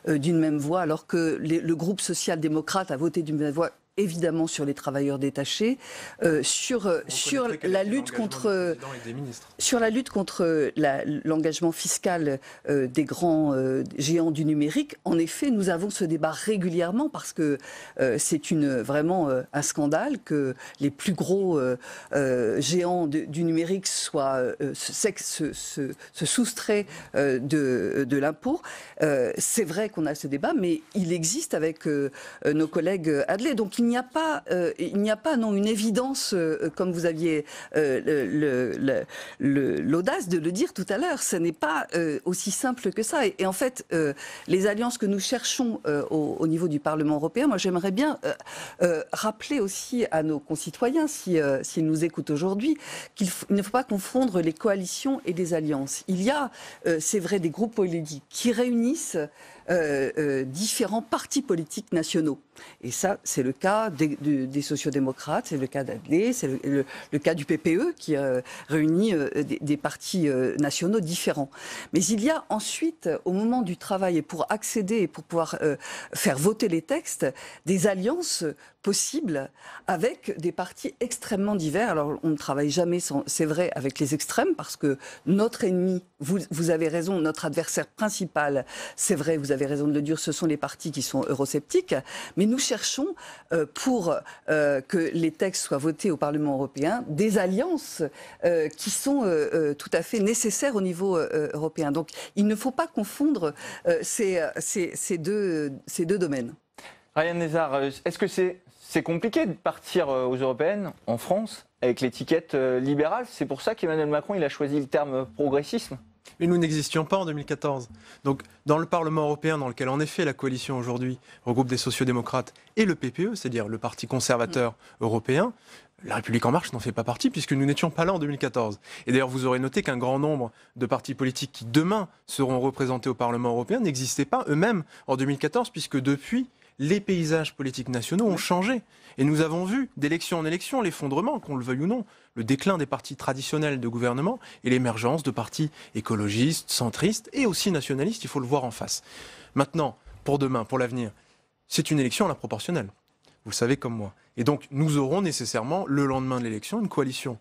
d'une même voix, alors que le groupe social-démocrate a voté d'une même voix, évidemment sur les travailleurs détachés, sur la lutte contre l'engagement fiscal des grands géants du numérique. En effet, nous avons ce débat régulièrement parce que c'est vraiment un scandale que les plus gros géants du numérique se soustraient de l'impôt. C'est vrai qu'on a ce débat, mais il existe avec nos collègues ALDE. Donc il n'y a pas non une évidence comme vous aviez l'audace de le dire tout à l'heure. Ce n'est pas aussi simple que ça. Et en fait, les alliances que nous cherchons au niveau du Parlement européen, moi j'aimerais bien rappeler aussi à nos concitoyens, s'ils nous écoutent aujourd'hui, qu'il ne faut pas confondre les coalitions et les alliances. Il y a, c'est vrai, des groupes politiques qui réunissent différents partis politiques nationaux. Et ça, c'est le cas des sociodémocrates, c'est le cas d'Adley, c'est le cas du PPE qui réunit des partis nationaux différents. Mais il y a ensuite, au moment du travail et pour accéder et pour pouvoir faire voter les textes, des alliances possibles avec des partis extrêmement divers. Alors on ne travaille jamais, c'est vrai, avec les extrêmes parce que notre ennemi, vous avez raison, notre adversaire principal, c'est vrai, vous avez raison de le dire, ce sont les partis qui sont eurosceptiques, mais nous cherchons, pour que les textes soient votés au Parlement européen, des alliances qui sont tout à fait nécessaires au niveau européen. Donc il ne faut pas confondre ces deux domaines. Ryan Nezar, est-ce que c'est compliqué de partir aux européennes, en France, avec l'étiquette libérale? C'est pour ça qu'Emmanuel Macron il a choisi le terme progressisme? Mais nous n'existions pas en 2014. Donc, dans le Parlement européen, dans lequel en effet la coalition aujourd'hui regroupe des sociodémocrates et le PPE, c'est-à-dire le Parti conservateur européen, la République en marche n'en fait pas partie puisque nous n'étions pas là en 2014. Et d'ailleurs, vous aurez noté qu'un grand nombre de partis politiques qui demain seront représentés au Parlement européen n'existaient pas eux-mêmes en 2014 puisque depuis, les paysages politiques nationaux ont changé. Et nous avons vu, d'élection en élection, l'effondrement, qu'on le veuille ou non, le déclin des partis traditionnels de gouvernement et l'émergence de partis écologistes, centristes et aussi nationalistes, il faut le voir en face. Maintenant, pour demain, pour l'avenir, c'est une élection à la proportionnelle. Vous le savez comme moi. Et donc, nous aurons nécessairement, le lendemain de l'élection, une coalition.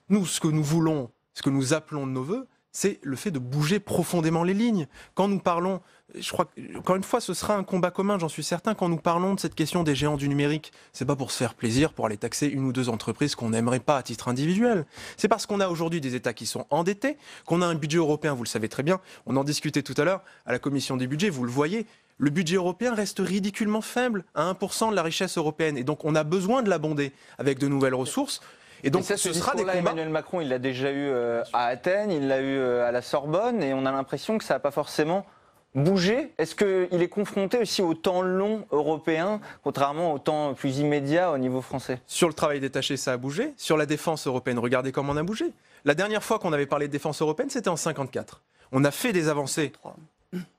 Nous, ce que nous voulons, ce que nous appelons de nos voeux, c'est le fait de bouger profondément les lignes. Quand nous parlons, je crois qu'encore une fois, ce sera un combat commun, j'en suis certain, quand nous parlons de cette question des géants du numérique, c'est pas pour se faire plaisir, pour aller taxer une ou deux entreprises qu'on n'aimerait pas à titre individuel. C'est parce qu'on a aujourd'hui des États qui sont endettés, qu'on a un budget européen, vous le savez très bien, on en discutait tout à l'heure à la commission des budgets, vous le voyez, le budget européen reste ridiculement faible, à 1% de la richesse européenne. Et donc on a besoin de l'abonder avec de nouvelles ressources. Et donc, ce sera des combats. Emmanuel Macron, il l'a déjà eu à Athènes, il l'a eu à la Sorbonne, et on a l'impression que ça n'a pas forcément bougé. Est-ce qu'il est confronté aussi au temps long européen, contrairement au temps plus immédiat au niveau français? Sur le travail détaché, ça a bougé. Sur la défense européenne, regardez comment on a bougé. La dernière fois qu'on avait parlé de défense européenne, c'était en 1954. On a fait des avancées.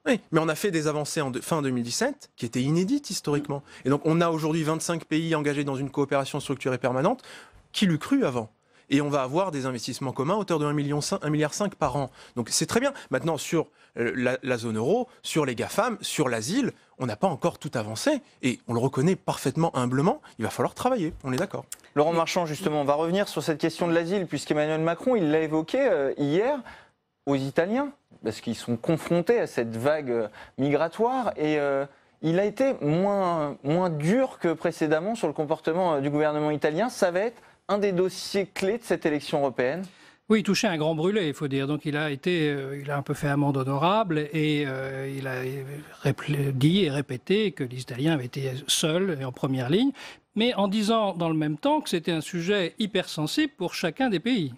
Oui, mais on a fait des avancées en fin 2017 qui étaient inédites historiquement. Et donc, on a aujourd'hui 25 pays engagés dans une coopération structurée permanente. Qui l'eût cru avant? Et on va avoir des investissements communs à hauteur de 1,5 milliard par an. Donc c'est très bien. Maintenant, sur la zone euro, sur les GAFAM, sur l'asile, on n'a pas encore tout avancé. Et on le reconnaît parfaitement humblement. Il va falloir travailler, on est d'accord. Laurent Marchand, justement, on va revenir sur cette question de l'asile, puisqu'Emmanuel Macron, il l'a évoqué hier aux Italiens, parce qu'ils sont confrontés à cette vague migratoire. Et il a été moins dur que précédemment sur le comportement du gouvernement italien. Ça va être un des dossiers clés de cette élection européenne? Oui, il touchait un grand brûlé, il faut dire. Donc il a un peu fait amende honorable et il a dit et répété que les Italiens avaient été seuls et en première ligne, mais en disant dans le même temps que c'était un sujet hypersensible pour chacun des pays.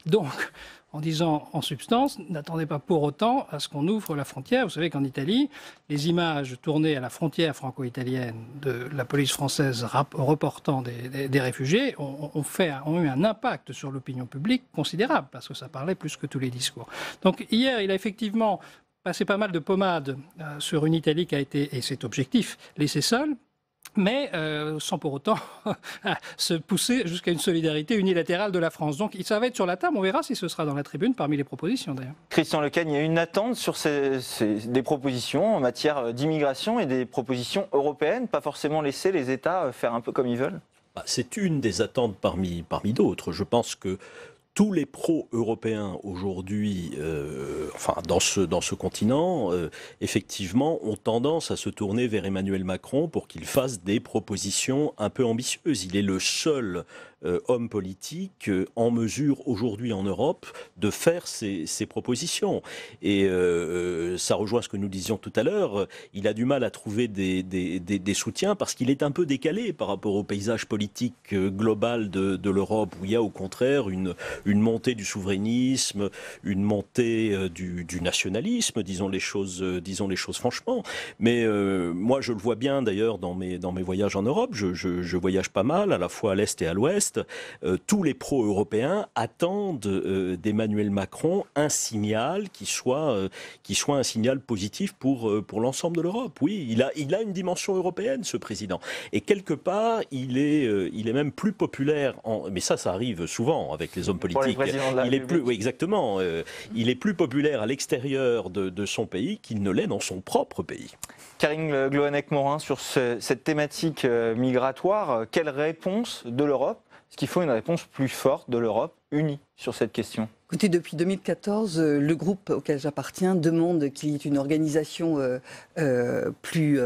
Donc, en disant en substance, n'attendez pas pour autant à ce qu'on ouvre la frontière. Vous savez qu'en Italie, les images tournées à la frontière franco-italienne de la police française reportant des réfugiés ont eu un impact sur l'opinion publique considérable, parce que ça parlait plus que tous les discours. Donc hier, il a effectivement passé pas mal de pommade sur une Italie qui a été, et c'est objectif, laissée seule, mais sans pour autant se pousser jusqu'à une solidarité unilatérale de la France. Donc ça va être sur la table, on verra si ce sera dans la tribune parmi les propositions d'ailleurs. Christian Lecagne, il y a une attente sur des propositions en matière d'immigration et des propositions européennes, pas forcément laisser les États faire un peu comme ils veulent? C'est une des attentes parmi d'autres. Je pense que tous les pro-européens aujourd'hui, dans ce continent, effectivement, ont tendance à se tourner vers Emmanuel Macron pour qu'il fasse des propositions un peu ambitieuses. Il est le seul homme politique en mesure aujourd'hui en Europe de faire ces propositions. Et ça rejoint ce que nous disions tout à l'heure, il a du mal à trouver des soutiens parce qu'il est un peu décalé par rapport au paysage politique global de l'Europe, où il y a au contraire une une montée du souverainisme, une montée du nationalisme, disons les choses franchement. Mais moi, je le vois bien d'ailleurs dans mes voyages en Europe. Je voyage pas mal, à la fois à l'Est et à l'Ouest. Tous les pro-européens attendent d'Emmanuel Macron un signal qui soit un signal positif pour l'ensemble de l'Europe. Oui, il a une dimension européenne, ce président. Et quelque part, il est même plus populaire. Mais ça arrive souvent avec les hommes politiques. Oui, exactement. Il est plus populaire à l'extérieur de son pays qu'il ne l'est dans son propre pays. Karine Gloanec-Morin, sur cette thématique migratoire, quelle réponse de l'Europe? Est-ce qu'il faut une réponse plus forte de l'Europe unie sur cette question? Écoutez, depuis 2014, le groupe auquel j'appartiens demande qu'il y ait une organisation plus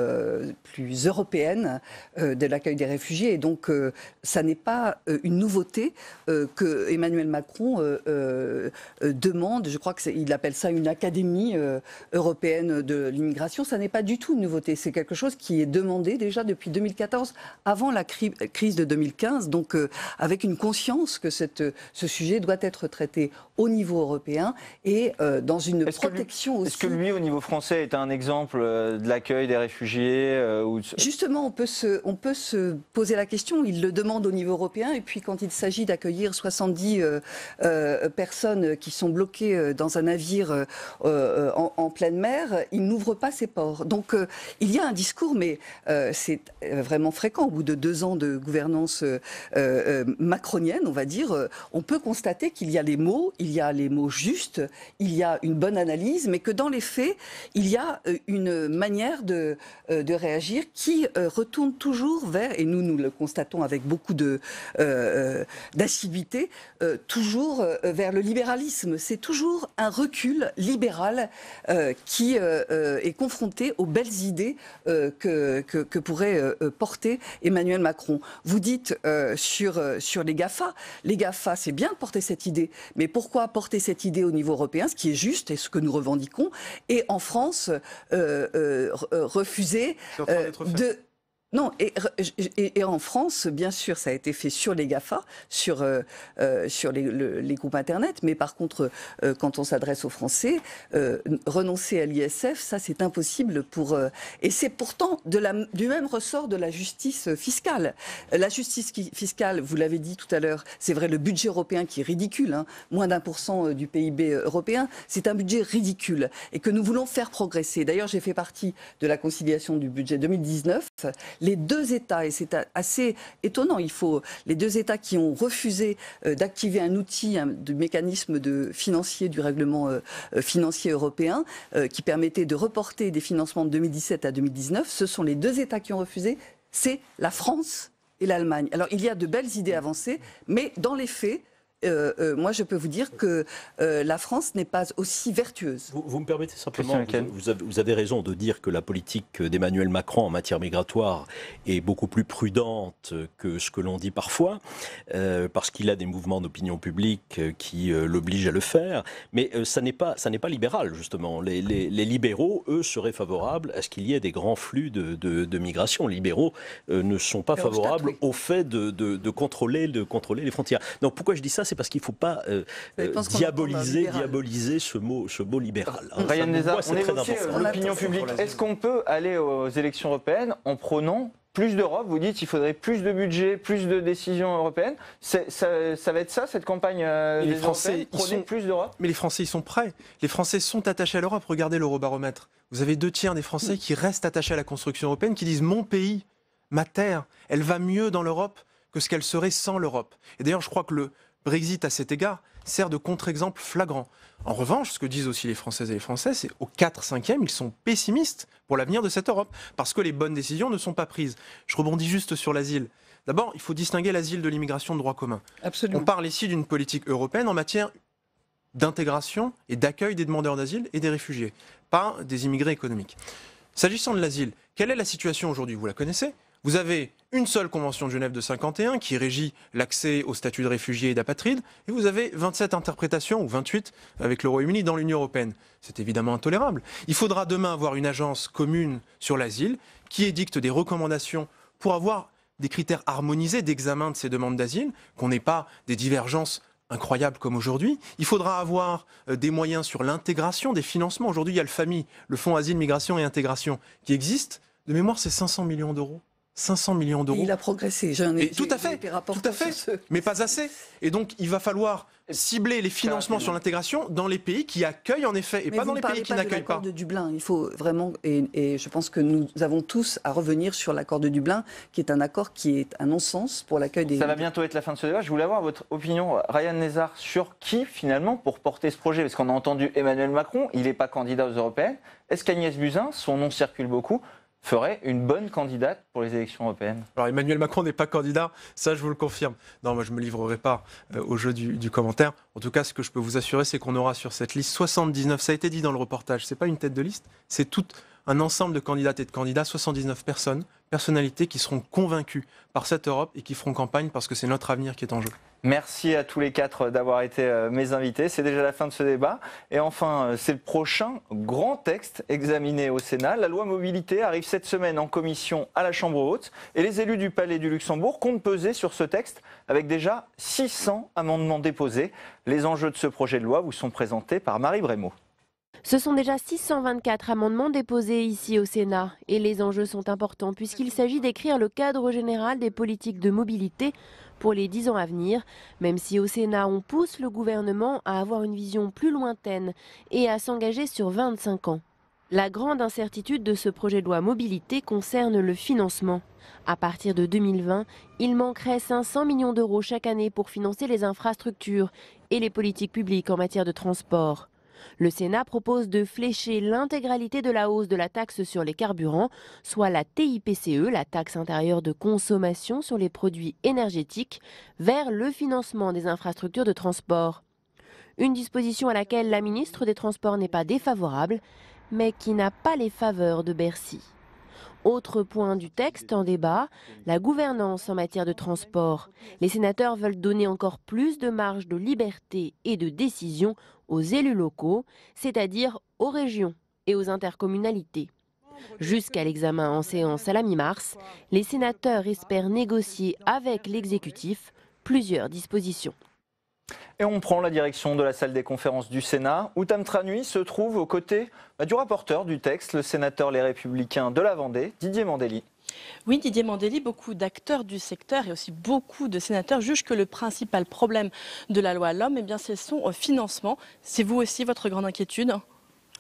européenne de l'accueil des réfugiés. Et donc, ça n'est pas une nouveauté que Emmanuel Macron demande. Je crois qu'il appelle ça une académie européenne de l'immigration. Ça n'est pas du tout une nouveauté. C'est quelque chose qui est demandé déjà depuis 2014, avant la crise de 2015. Donc, avec une conscience que ce sujet doit être traité au niveau européen et dans une protection aussi. Est-ce que lui, au niveau français, est un exemple de l'accueil des réfugiés Justement, on peut se poser la question. Il le demande au niveau européen et puis quand il s'agit d'accueillir 70 personnes qui sont bloquées dans un navire en pleine mer, il n'ouvre pas ses ports. Donc il y a un discours, mais c'est vraiment fréquent. Au bout de 2 ans de gouvernance macronienne, on va dire, on peut constater qu'il y a les mots, il y a les mots justes, il y a une bonne analyse, mais que dans les faits, il y a une manière de réagir qui retourne toujours vers, et nous le constatons avec beaucoup d'assiduité, toujours vers le libéralisme. C'est toujours un recul libéral qui est confronté aux belles idées que pourrait porter Emmanuel Macron. Vous dites sur les GAFA, c'est bien de porter cette idée, mais pourquoi porter cette idée au niveau européen, ce qui est juste et ce que nous revendiquons, et en France refuser de... Non, et en France, bien sûr, ça a été fait sur les GAFA, sur les groupes Internet, mais par contre, quand on s'adresse aux Français, renoncer à l'ISF, ça c'est impossible et c'est pourtant du même ressort de la justice fiscale. La justice fiscale, vous l'avez dit tout à l'heure, c'est vrai, le budget européen qui est ridicule, hein, moins d'1% du PIB européen, c'est un budget ridicule et que nous voulons faire progresser. D'ailleurs, j'ai fait partie de la conciliation du budget 2019. Les 2 États, et c'est assez étonnant, les 2 États qui ont refusé d'activer un outil du mécanisme financier du règlement financier européen qui permettait de reporter des financements de 2017 à 2019, ce sont les 2 États qui ont refusé, c'est la France et l'Allemagne. Alors il y a de belles idées avancées, mais dans les faits, moi, je peux vous dire que la France n'est pas aussi vertueuse. Vous me permettez simplement, vous avez raison de dire que la politique d'Emmanuel Macron en matière migratoire est beaucoup plus prudente que ce que l'on dit parfois, parce qu'il a des mouvements d'opinion publique qui l'obligent à le faire. Mais ça n'est pas libéral, justement. Les libéraux, eux, seraient favorables à ce qu'il y ait des grands flux de migration. Les libéraux ne sont pas favorables au fait de contrôler les frontières. Donc pourquoi je dis ça? C'est parce qu'il ne faut pas diaboliser ce mot libéral. Ryan Nezat, on évoquait l'opinion publique. Est-ce qu'on peut aller aux élections européennes en prônant plus d'Europe? Vous dites qu'il faudrait plus de budget, plus de décisions européennes. Ça va être ça, cette campagne des Français, prôner plus d'Europe? Mais les Français, ils sont prêts. Les Français sont attachés à l'Europe. Regardez l'Eurobaromètre. Vous avez 2 tiers des Français qui restent attachés à la construction européenne, qui disent « Mon pays, ma terre, elle va mieux dans l'Europe que ce qu'elle serait sans l'Europe ». Et d'ailleurs, je crois que le Brexit, à cet égard, sert de contre-exemple flagrant. En revanche, ce que disent aussi les Françaises et les Français, c'est au 4/5e, ils sont pessimistes pour l'avenir de cette Europe, parce que les bonnes décisions ne sont pas prises. Je rebondis juste sur l'asile. D'abord, il faut distinguer l'asile de l'immigration de droit commun. Absolument. On parle ici d'une politique européenne en matière d'intégration et d'accueil des demandeurs d'asile et des réfugiés, pas des immigrés économiques. S'agissant de l'asile, quelle est la situation aujourd'hui? Vous la connaissez. Vous avez une seule convention de Genève de 51 qui régit l'accès au statut de réfugié et d'apatride, et vous avez 27 interprétations, ou 28, avec le Royaume-Uni dans l'Union européenne. C'est évidemment intolérable. Il faudra demain avoir une agence commune sur l'asile qui édicte des recommandations pour avoir des critères harmonisés d'examen de ces demandes d'asile, qu'on n'ait pas des divergences incroyable comme aujourd'hui. Il faudra avoir des moyens sur l'intégration, des financements. Aujourd'hui, il y a le FAMI, le Fonds Asile, Migration et Intégration, qui existe. De mémoire, c'est 500 millions d'euros. 500 millions d'euros. Il a progressé. Tout à fait, mais pas assez. Et donc, il va falloir cibler les financements sur l'intégration dans les pays qui accueillent en effet, et mais pas dans les pays qui n'accueillent pas. L'accord de Dublin, il faut vraiment, et je pense que nous avons tous à revenir sur l'accord de Dublin, qui est un accord qui est un non-sens pour l'accueil des... Ça va bientôt être la fin de ce débat. Je voulais avoir votre opinion, Ryan Nezar, sur qui finalement pour porter ce projet. Parce qu'on a entendu Emmanuel Macron, il n'est pas candidat aux européennes. Est-ce qu'Agnès Buzyn, son nom circule beaucoup, ferait une bonne candidate pour les élections européennes? Alors Emmanuel Macron n'est pas candidat, ça je vous le confirme. Non, moi je ne me livrerai pas au jeu du commentaire. En tout cas, ce que je peux vous assurer, c'est qu'on aura sur cette liste 79, ça a été dit dans le reportage, ce n'est pas une tête de liste, c'est tout un ensemble de candidates et de candidats, 79 personnalités qui seront convaincues par cette Europe et qui feront campagne parce que c'est notre avenir qui est en jeu. Merci à tous les quatre d'avoir été mes invités. C'est déjà la fin de ce débat. Et enfin, c'est le prochain grand texte examiné au Sénat. La loi mobilité arrive cette semaine en commission à la Chambre haute. Et les élus du Palais du Luxembourg comptent peser sur ce texte avec déjà 600 amendements déposés. Les enjeux de ce projet de loi vous sont présentés par Marie Brémaud. Ce sont déjà 624 amendements déposés ici au Sénat. Et les enjeux sont importants puisqu'il s'agit d'écrire le cadre général des politiques de mobilité pour les 10 ans à venir, même si au Sénat on pousse le gouvernement à avoir une vision plus lointaine et à s'engager sur 25 ans. La grande incertitude de ce projet de loi mobilité concerne le financement. À partir de 2020, il manquerait 500 millions d'euros chaque année pour financer les infrastructures et les politiques publiques en matière de transport. Le Sénat propose de flécher l'intégralité de la hausse de la taxe sur les carburants, soit la TIPCE, la taxe intérieure de consommation sur les produits énergétiques, vers le financement des infrastructures de transport. Une disposition à laquelle la ministre des Transports n'est pas défavorable, mais qui n'a pas les faveurs de Bercy. Autre point du texte en débat, la gouvernance en matière de transport. Les sénateurs veulent donner encore plus de marge de liberté et de décision aux élus locaux, c'est-à-dire aux régions et aux intercommunalités. Jusqu'à l'examen en séance à la mi-mars, les sénateurs espèrent négocier avec l'exécutif plusieurs dispositions. Et on prend la direction de la salle des conférences du Sénat, où Tam Tranui se trouve aux côtés du rapporteur du texte, le sénateur Les Républicains de la Vendée, Didier Mandelli. Oui, Didier Mandelli, beaucoup d'acteurs du secteur et aussi beaucoup de sénateurs jugent que le principal problème de la loi LOM, c'est son financement. C'est vous aussi votre grande inquiétude ?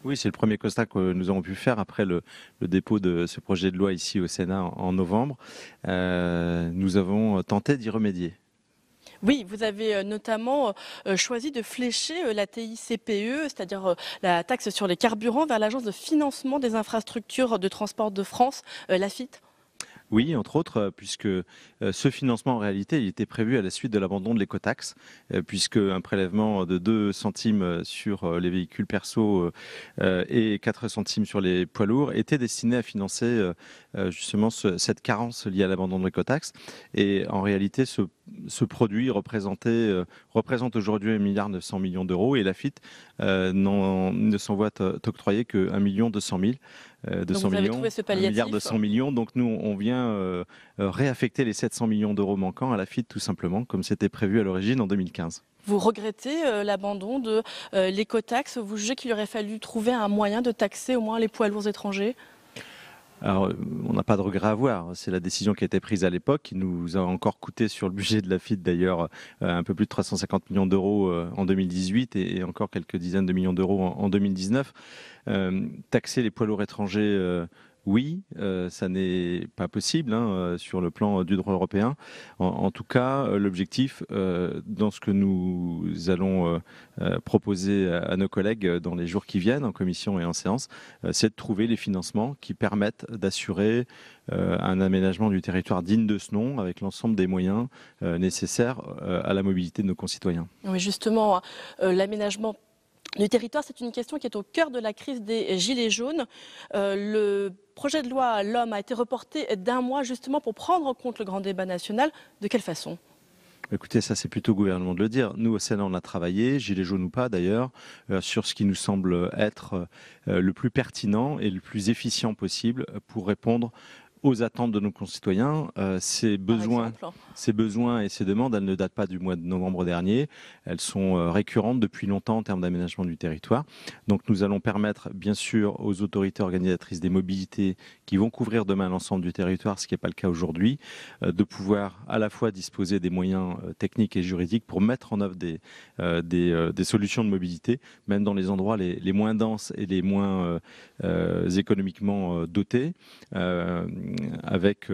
Oui, c'est le premier constat que nous avons pu faire après le dépôt de ce projet de loi ici au Sénat en novembre. Nous avons tenté d'y remédier. Oui, vous avez notamment choisi de flécher la TICPE, c'est-à-dire la taxe sur les carburants, vers l'Agence de financement des infrastructures de transport de France, l'AFIT. Oui, entre autres, puisque ce financement, en réalité, il était prévu à la suite de l'abandon de l'écotaxe, puisque un prélèvement de 2 centimes sur les véhicules perso et 4 centimes sur les poids lourds était destiné à financer justement cette carence liée à l'abandon de l'écotaxe. Et en réalité, ce produit représente aujourd'hui 1,9 milliard d'euros et l'AFIT ne s'envoie t'octroyer que 1,2 million. 200 millions, 1,2 milliard. Donc nous, on vient réaffecter les 700 millions d'euros manquants à l'AFIT tout simplement, comme c'était prévu à l'origine en 2015. Vous regrettez l'abandon de l'écotaxe. Vous jugez qu'il aurait fallu trouver un moyen de taxer au moins les poids lourds étrangers ? Alors, on n'a pas de regret à avoir. C'est la décision qui a été prise à l'époque, qui nous a encore coûté sur le budget de l'AFIT d'ailleurs un peu plus de 350 millions d'euros en 2018 et encore quelques dizaines de millions d'euros en 2019. Taxer les poids lourds étrangers, oui, ça n'est pas possible sur le plan du droit européen. En tout cas, l'objectif, dans ce que nous allons proposer à nos collègues dans les jours qui viennent, en commission et en séance, c'est de trouver les financements qui permettent d'assurer un aménagement du territoire digne de ce nom, avec l'ensemble des moyens nécessaires à la mobilité de nos concitoyens. Oui, justement, l'aménagement du territoire, c'est une question qui est au cœur de la crise des Gilets jaunes. Le projet de loi LOM a été reporté d'1 mois justement pour prendre en compte le grand débat national. De quelle façon ? Écoutez, ça c'est plutôt au gouvernement de le dire. Nous au Sénat on a travaillé, gilets jaunes ou pas d'ailleurs, sur ce qui nous semble être le plus pertinent et le plus efficient possible pour répondre aux attentes de nos concitoyens. Ces besoins, Ces besoins et ces demandes, elles ne datent pas du mois de novembre dernier. Elles sont récurrentes depuis longtemps en termes d'aménagement du territoire. Donc nous allons permettre, bien sûr, aux autorités organisatrices des mobilités qui vont couvrir demain l'ensemble du territoire, ce qui n'est pas le cas aujourd'hui, de pouvoir à la fois disposer des moyens techniques et juridiques pour mettre en œuvre des solutions de mobilité, même dans les endroits les moins denses et les moins économiquement dotés, avec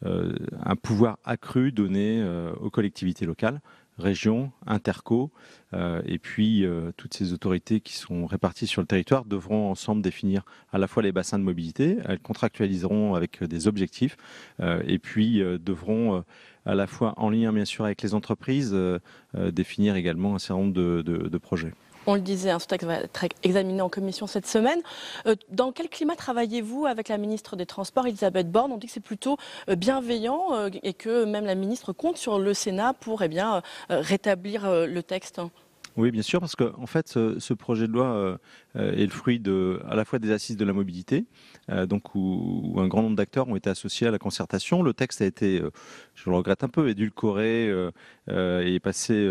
un pouvoir accru donné aux collectivités locales, régions, interco, et puis toutes ces autorités qui sont réparties sur le territoire devront ensemble définir à la fois les bassins de mobilité, elles contractualiseront avec des objectifs, et puis devront à la fois en lien bien sûr avec les entreprises définir également un certain nombre de projets. On le disait, ce texte va être examiné en commission cette semaine. Dans quel climat travaillez-vous avec la ministre des Transports, Elisabeth Borne? On dit que c'est plutôt bienveillant et que même la ministre compte sur le Sénat pour rétablir le texte. Oui, bien sûr, parce que en fait, ce projet de loi est le fruit à la fois des assises de la mobilité, donc où un grand nombre d'acteurs ont été associés à la concertation. Le texte a été, je le regrette un peu, édulcoré et est passé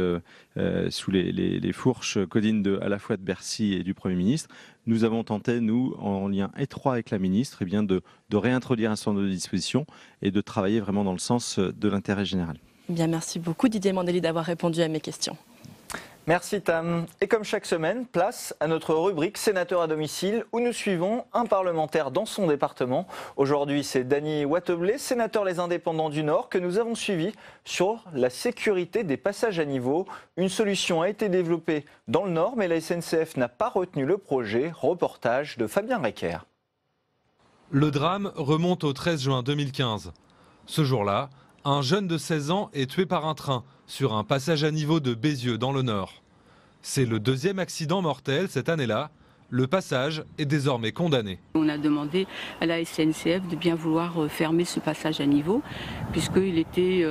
sous les fourches codines à la fois de Bercy et du Premier ministre. Nous avons tenté, nous, en lien étroit avec la ministre, de réintroduire un certain nombre de dispositions et de travailler vraiment dans le sens de l'intérêt général. Bien, merci beaucoup Didier Mandelli d'avoir répondu à mes questions. Merci Tam. Et comme chaque semaine, place à notre rubrique Sénateur à domicile où nous suivons un parlementaire dans son département. Aujourd'hui, c'est Dany Wattebled, sénateur Les Indépendants du Nord, que nous avons suivi sur la sécurité des passages à niveau. Une solution a été développée dans le Nord, mais la SNCF n'a pas retenu le projet. Reportage de Fabien Recker. Le drame remonte au 13 juin 2015. Ce jour-là, un jeune de 16 ans est tué par un train sur un passage à niveau de Bézieux dans le Nord. C'est le deuxième accident mortel cette année-là. Le passage est désormais condamné. On a demandé à la SNCF de bien vouloir fermer ce passage à niveau puisqu'il était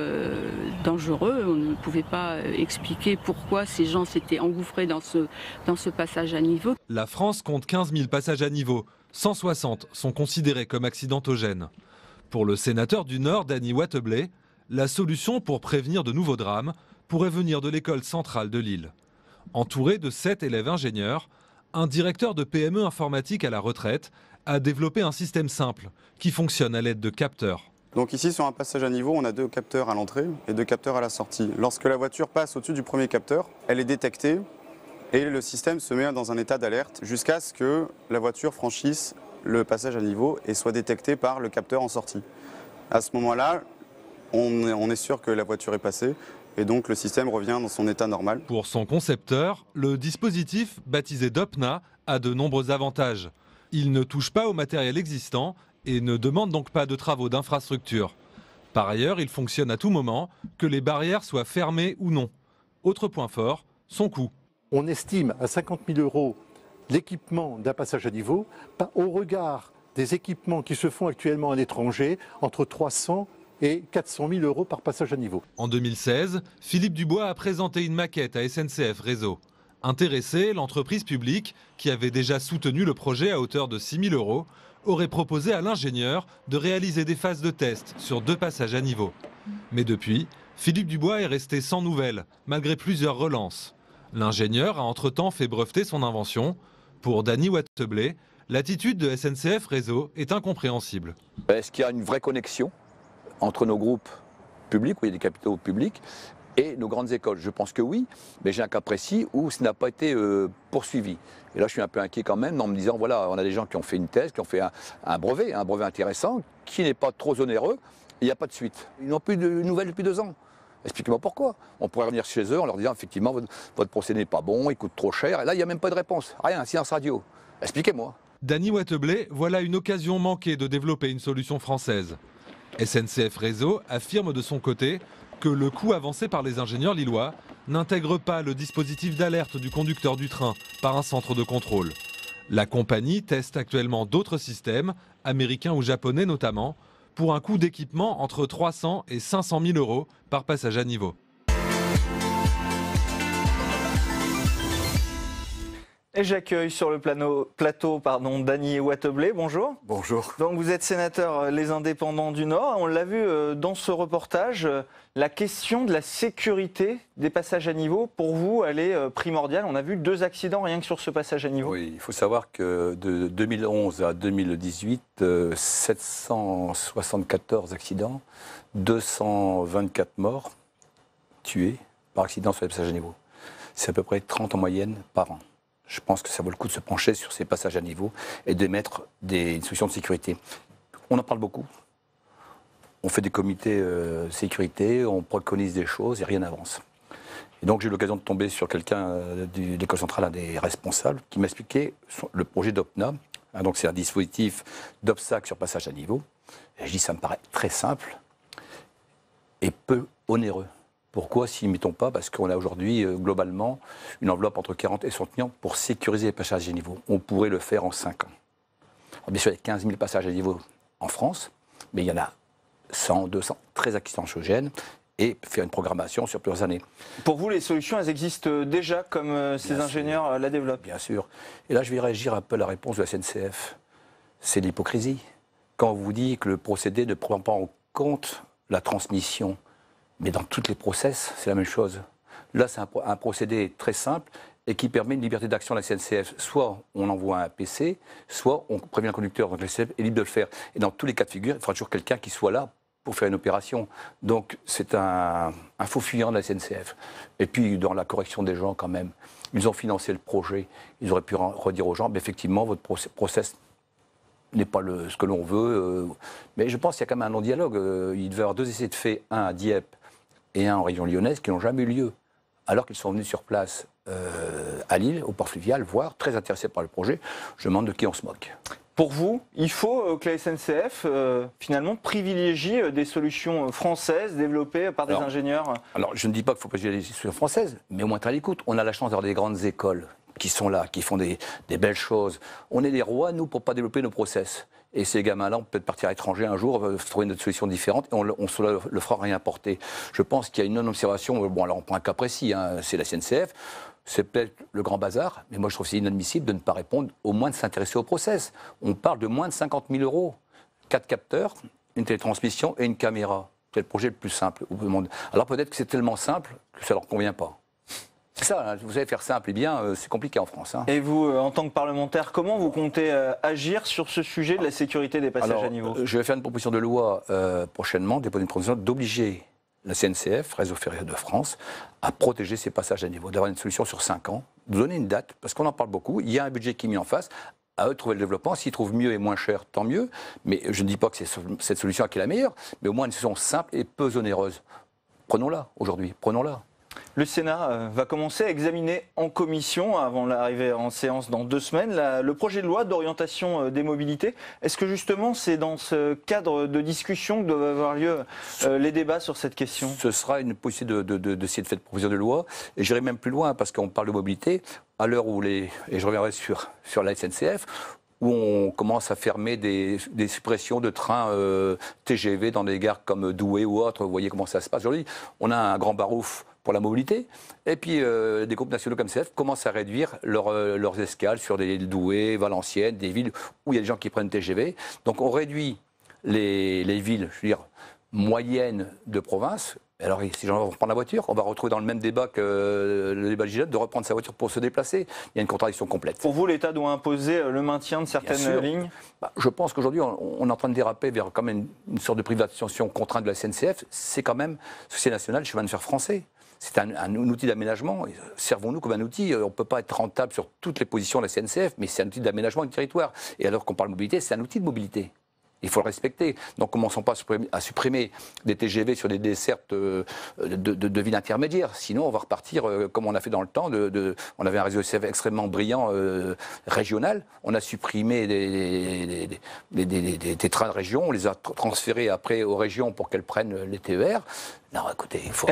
dangereux. On ne pouvait pas expliquer pourquoi ces gens s'étaient engouffrés dans ce passage à niveau. La France compte 15 000 passages à niveau. 160 sont considérés comme accidentogènes. Pour le sénateur du Nord, Dany Wattebled, la solution pour prévenir de nouveaux drames pourrait venir de l'école centrale de Lille. Entouré de 7 élèves ingénieurs, un directeur de PME informatique à la retraite a développé un système simple qui fonctionne à l'aide de capteurs. Donc ici, sur un passage à niveau, on a 2 capteurs à l'entrée et 2 capteurs à la sortie. Lorsque la voiture passe au-dessus du premier capteur, elle est détectée et le système se met dans un état d'alerte jusqu'à ce que la voiture franchisse le passage à niveau et soit détectée par le capteur en sortie. À ce moment-là, on est sûr que la voiture est passée et donc le système revient dans son état normal. Pour son concepteur, le dispositif, baptisé Dopna, a de nombreux avantages. Il ne touche pas au matériel existant et ne demande donc pas de travaux d'infrastructure. Par ailleurs, il fonctionne à tout moment, que les barrières soient fermées ou non. Autre point fort, son coût. On estime à 50 000 € l'équipement d'un passage à niveau au regard des équipements qui se font actuellement à l'étranger, entre 300 et 400 000 € par passage à niveau. En 2016, Philippe Dubois a présenté une maquette à SNCF Réseau. Intéressée, l'entreprise publique, qui avait déjà soutenu le projet à hauteur de 6 000 €, aurait proposé à l'ingénieur de réaliser des phases de test sur 2 passages à niveau. Mais depuis, Philippe Dubois est resté sans nouvelles, malgré plusieurs relances. L'ingénieur a entre-temps fait breveter son invention. Pour Dany Wattebled, l'attitude de SNCF Réseau est incompréhensible. Est-ce qu'il y a une vraie connexion entre nos groupes publics, où il y a des capitaux publics, et nos grandes écoles? Je pense que oui, mais j'ai un cas précis où ce n'a pas été poursuivi. Et là, je suis un peu inquiet quand même en me disant, voilà, on a des gens qui ont fait une thèse, qui ont fait un brevet intéressant, qui n'est pas trop onéreux, et il n'y a pas de suite. Ils n'ont plus de nouvelles depuis 2 ans. Expliquez-moi pourquoi. On pourrait revenir chez eux en leur disant, effectivement, votre procédé n'est pas bon, il coûte trop cher, et là, il n'y a même pas de réponse. Rien, silence radio. Expliquez-moi. Dany Wattebled, voilà une occasion manquée de développer une solution française. SNCF Réseau affirme de son côté que le coût avancé par les ingénieurs lillois n'intègre pas le dispositif d'alerte du conducteur du train par un centre de contrôle. La compagnie teste actuellement d'autres systèmes, américains ou japonais notamment, pour un coût d'équipement entre 300 et 500 000 € par passage à niveau. Et j'accueille sur le plateau Dany Wattebled, bonjour. Bonjour. Donc vous êtes sénateur Les Indépendants du Nord. On l'a vu dans ce reportage, la question de la sécurité des passages à niveau, pour vous, elle est primordiale. On a vu 2 accidents rien que sur ce passage à niveau. Oui, il faut savoir que de 2011 à 2018, 774 accidents, 224 morts tués par accident sur les passages à niveau. C'est à peu près 30 en moyenne par an. Je pense que ça vaut le coup de se pencher sur ces passages à niveau et de mettre des solutions de sécurité. On en parle beaucoup. On fait des comités de sécurité, on préconise des choses et rien n'avance. Et donc j'ai eu l'occasion de tomber sur quelqu'un de l'école centrale, un des responsables, qui m'expliquait le projet d'OPNA. Donc c'est un dispositif d'obstacles sur passage à niveau. Et je dis ça me paraît très simple et peu onéreux. Pourquoi s'y mettons pas? Parce qu'on a aujourd'hui, globalement, une enveloppe entre 40 et 60 millions pour sécuriser les passages à niveau. On pourrait le faire en 5 ans. Alors, bien sûr, il y a 15 000 passages à niveau en France, mais il y en a 100, 200, très anxiogènes, et faire une programmation sur plusieurs années. Pour vous, les solutions, elles existent déjà, comme ces ingénieurs la développent? Bien sûr. Et là, je vais réagir un peu à la réponse de la SNCF. C'est l'hypocrisie. Quand on vous dit que le procédé ne prend pas en compte la transmission, mais dans toutes les process, c'est la même chose. Là, c'est un procédé très simple et qui permet une liberté d'action de la SNCF. Soit on envoie un PC, soit on prévient le conducteur, donc la SNCF est libre de le faire. Et dans tous les cas de figure, il faudra toujours quelqu'un qui soit là pour faire une opération. Donc c'est un faux fuyant de la SNCF. Et puis dans la correction des gens quand même, ils ont financé le projet, ils auraient pu redire aux gens, effectivement, votre process n'est pas ce que l'on veut. Mais je pense qu'il y a quand même un non-dialogue. Il devait y avoir 2 essais de fait, un à Dieppe et un en région lyonnaise, qui n'ont jamais eu lieu, alors qu'ils sont venus sur place à Lille, au port fluvial, voire très intéressés par le projet. Je me demande de qui on se moque. Pour vous, il faut que la SNCF, finalement, privilégie des solutions françaises développées par des ingénieurs? Alors, je ne dis pas qu'il faut privilégier des solutions françaises, mais au moins être à l'écoute. On a la chance d'avoir des grandes écoles qui sont là, qui font des belles choses. On est les rois, nous, pour ne pas développer nos process. Et ces gamins-là, on peut peut-être partir à l'étranger un jour, trouver une autre solution différente, et on le fera réimporter. Je pense qu'il y a une non-observation. Bon, alors on prend un cas précis, hein, c'est la SNCF. C'est peut-être le grand bazar, mais moi je trouve que c'est inadmissible de ne pas répondre, au moins de s'intéresser au process. On parle de moins de 50 000 €, 4 capteurs, une télétransmission et une caméra. C'est le projet le plus simple au monde. Alors peut-être que c'est tellement simple que ça ne leur convient pas. C'est ça, hein, vous savez, faire simple et bien, c'est compliqué en France. Hein. Et vous, en tant que parlementaire, comment vous comptez agir sur ce sujet de la sécurité des passages à niveau? Je vais faire une proposition de loi prochainement, déposer une proposition d'obliger la SNCF, Réseau ferroviaire de France, à protéger ces passages à niveau, d'avoir une solution sur 5 ans, de donner une date, parce qu'on en parle beaucoup, il y a un budget qui est mis en face, à eux de trouver le développement, s'ils trouvent mieux et moins cher, tant mieux, mais je ne dis pas que c'est cette solution qui est la meilleure, mais au moins une solution simple et peu onéreuse. Prenons-la aujourd'hui, prenons-la. Le Sénat va commencer à examiner en commission, avant l'arrivée en séance dans 2 semaines, le projet de loi d'orientation des mobilités. Est-ce que justement c'est dans ce cadre de discussion que doivent avoir lieu les débats sur cette question? Ce sera une possibilité d'essayer de faire une proposition de loi, et j'irai même plus loin, parce qu'on parle de mobilité, à l'heure où et je reviendrai sur la SNCF, où on commence à fermer des suppressions de trains TGV dans des gares comme Douai ou autres. Vous voyez comment ça se passe aujourd'hui. On a un grand barouf pour la mobilité, et puis des groupes nationaux comme CF commencent à réduire leurs escales sur des Douai, Valenciennes, des villes où il y a des gens qui prennent TGV. Donc on réduit les villes, je veux dire, moyennes de province. Alors, si les gens vont reprendre la voiture, on va retrouver dans le même débat que le débat Gilette de reprendre sa voiture pour se déplacer. Il y a une contradiction complète. Pour vous, l'État doit imposer le maintien de certaines lignes? Je pense qu'aujourd'hui, on est en train de déraper vers quand même une sorte de privatisation contrainte de la SNCF. C'est quand même Société nationale, chemin de fer français. C'est un outil d'aménagement. Servons-nous comme un outil. On ne peut pas être rentable sur toutes les positions de la SNCF, mais c'est un outil d'aménagement du territoire. Et alors qu'on parle de mobilité, c'est un outil de mobilité. Il faut le respecter. Donc, commençons pas à supprimer des TGV sur des dessertes de villes intermédiaires. Sinon, on va repartir comme on a fait dans le temps. On avait un réseau SNCF extrêmement brillant, régional. On a supprimé des trains de région. On les a transférés après aux régions pour qu'elles prennent les TER. Non, écoutez, il faut...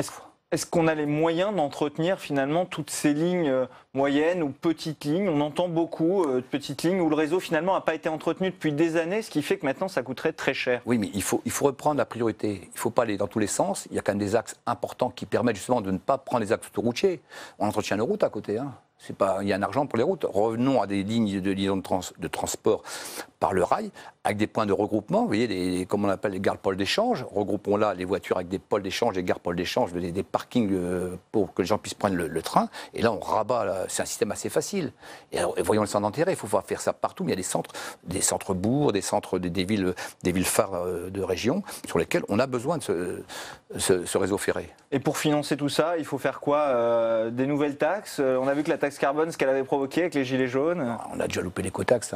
Est-ce qu'on a les moyens d'entretenir finalement toutes ces lignes moyennes ou petites lignes? On entend beaucoup de petites lignes où le réseau finalement n'a pas été entretenu depuis des années, ce qui fait que maintenant ça coûterait très cher. Oui, mais il faut reprendre la priorité. Il ne faut pas aller dans tous les sens. Il y a quand même des axes importants qui permettent justement de ne pas prendre les axes autoroutiers. On entretient nos routes à côté. Hein. Il y a un argent pour les routes. Revenons à des lignes de transport par le rail, avec des points de regroupement, vous voyez, comme on appelle les gares pôles d'échange. Regroupons là les voitures avec des pôles d'échange, des gares pôles d'échange, des parkings pour que les gens puissent prendre le train. Et là, on rabat, c'est un système assez facile. Et voyons le centre d'intérêt, il faut faire ça partout. Mais il y a des centres-bourgs, des villes phares de région sur lesquelles on a besoin de ce réseau ferré. Et pour financer tout ça, il faut faire quoi? Des nouvelles taxes? On a vu que la taxe carbone, ce qu'elle avait provoqué avec les gilets jaunes. On a déjà loupé l'écotaxe.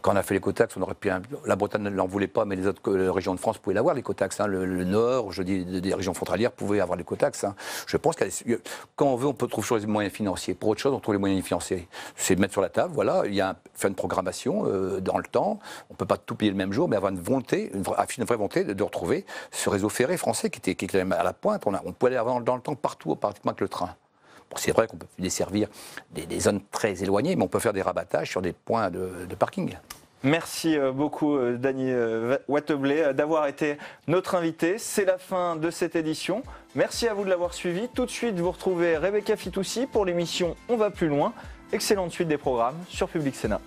Quand on a fait l'écotaxe, on aurait pu. La Bretagne ne l'en voulait pas, mais les autres régions de France pouvaient l'avoir, l'écotaxe. Le Nord, je dis des régions frontalières, pouvaient avoir l'écotaxe. Je pense que quand on veut, on peut trouver toujours les moyens financiers. Pour autre chose, on trouve les moyens financiers. C'est de mettre sur la table, voilà, faire une programmation dans le temps. On ne peut pas tout payer le même jour, mais avoir une vraie volonté de retrouver ce réseau ferré français qui était quand même à la pointe. On pouvait aller avoir dans le temps partout, pratiquement avec le train. Bon, c'est vrai qu'on peut desservir des zones très éloignées, mais on peut faire des rabattages sur des points de parking. Merci beaucoup, Dany Wattebled, d'avoir été notre invité. C'est la fin de cette édition. Merci à vous de l'avoir suivi. Tout de suite, vous retrouvez Rebecca Fitoussi pour l'émission On va plus loin. Excellente suite des programmes sur Public Sénat.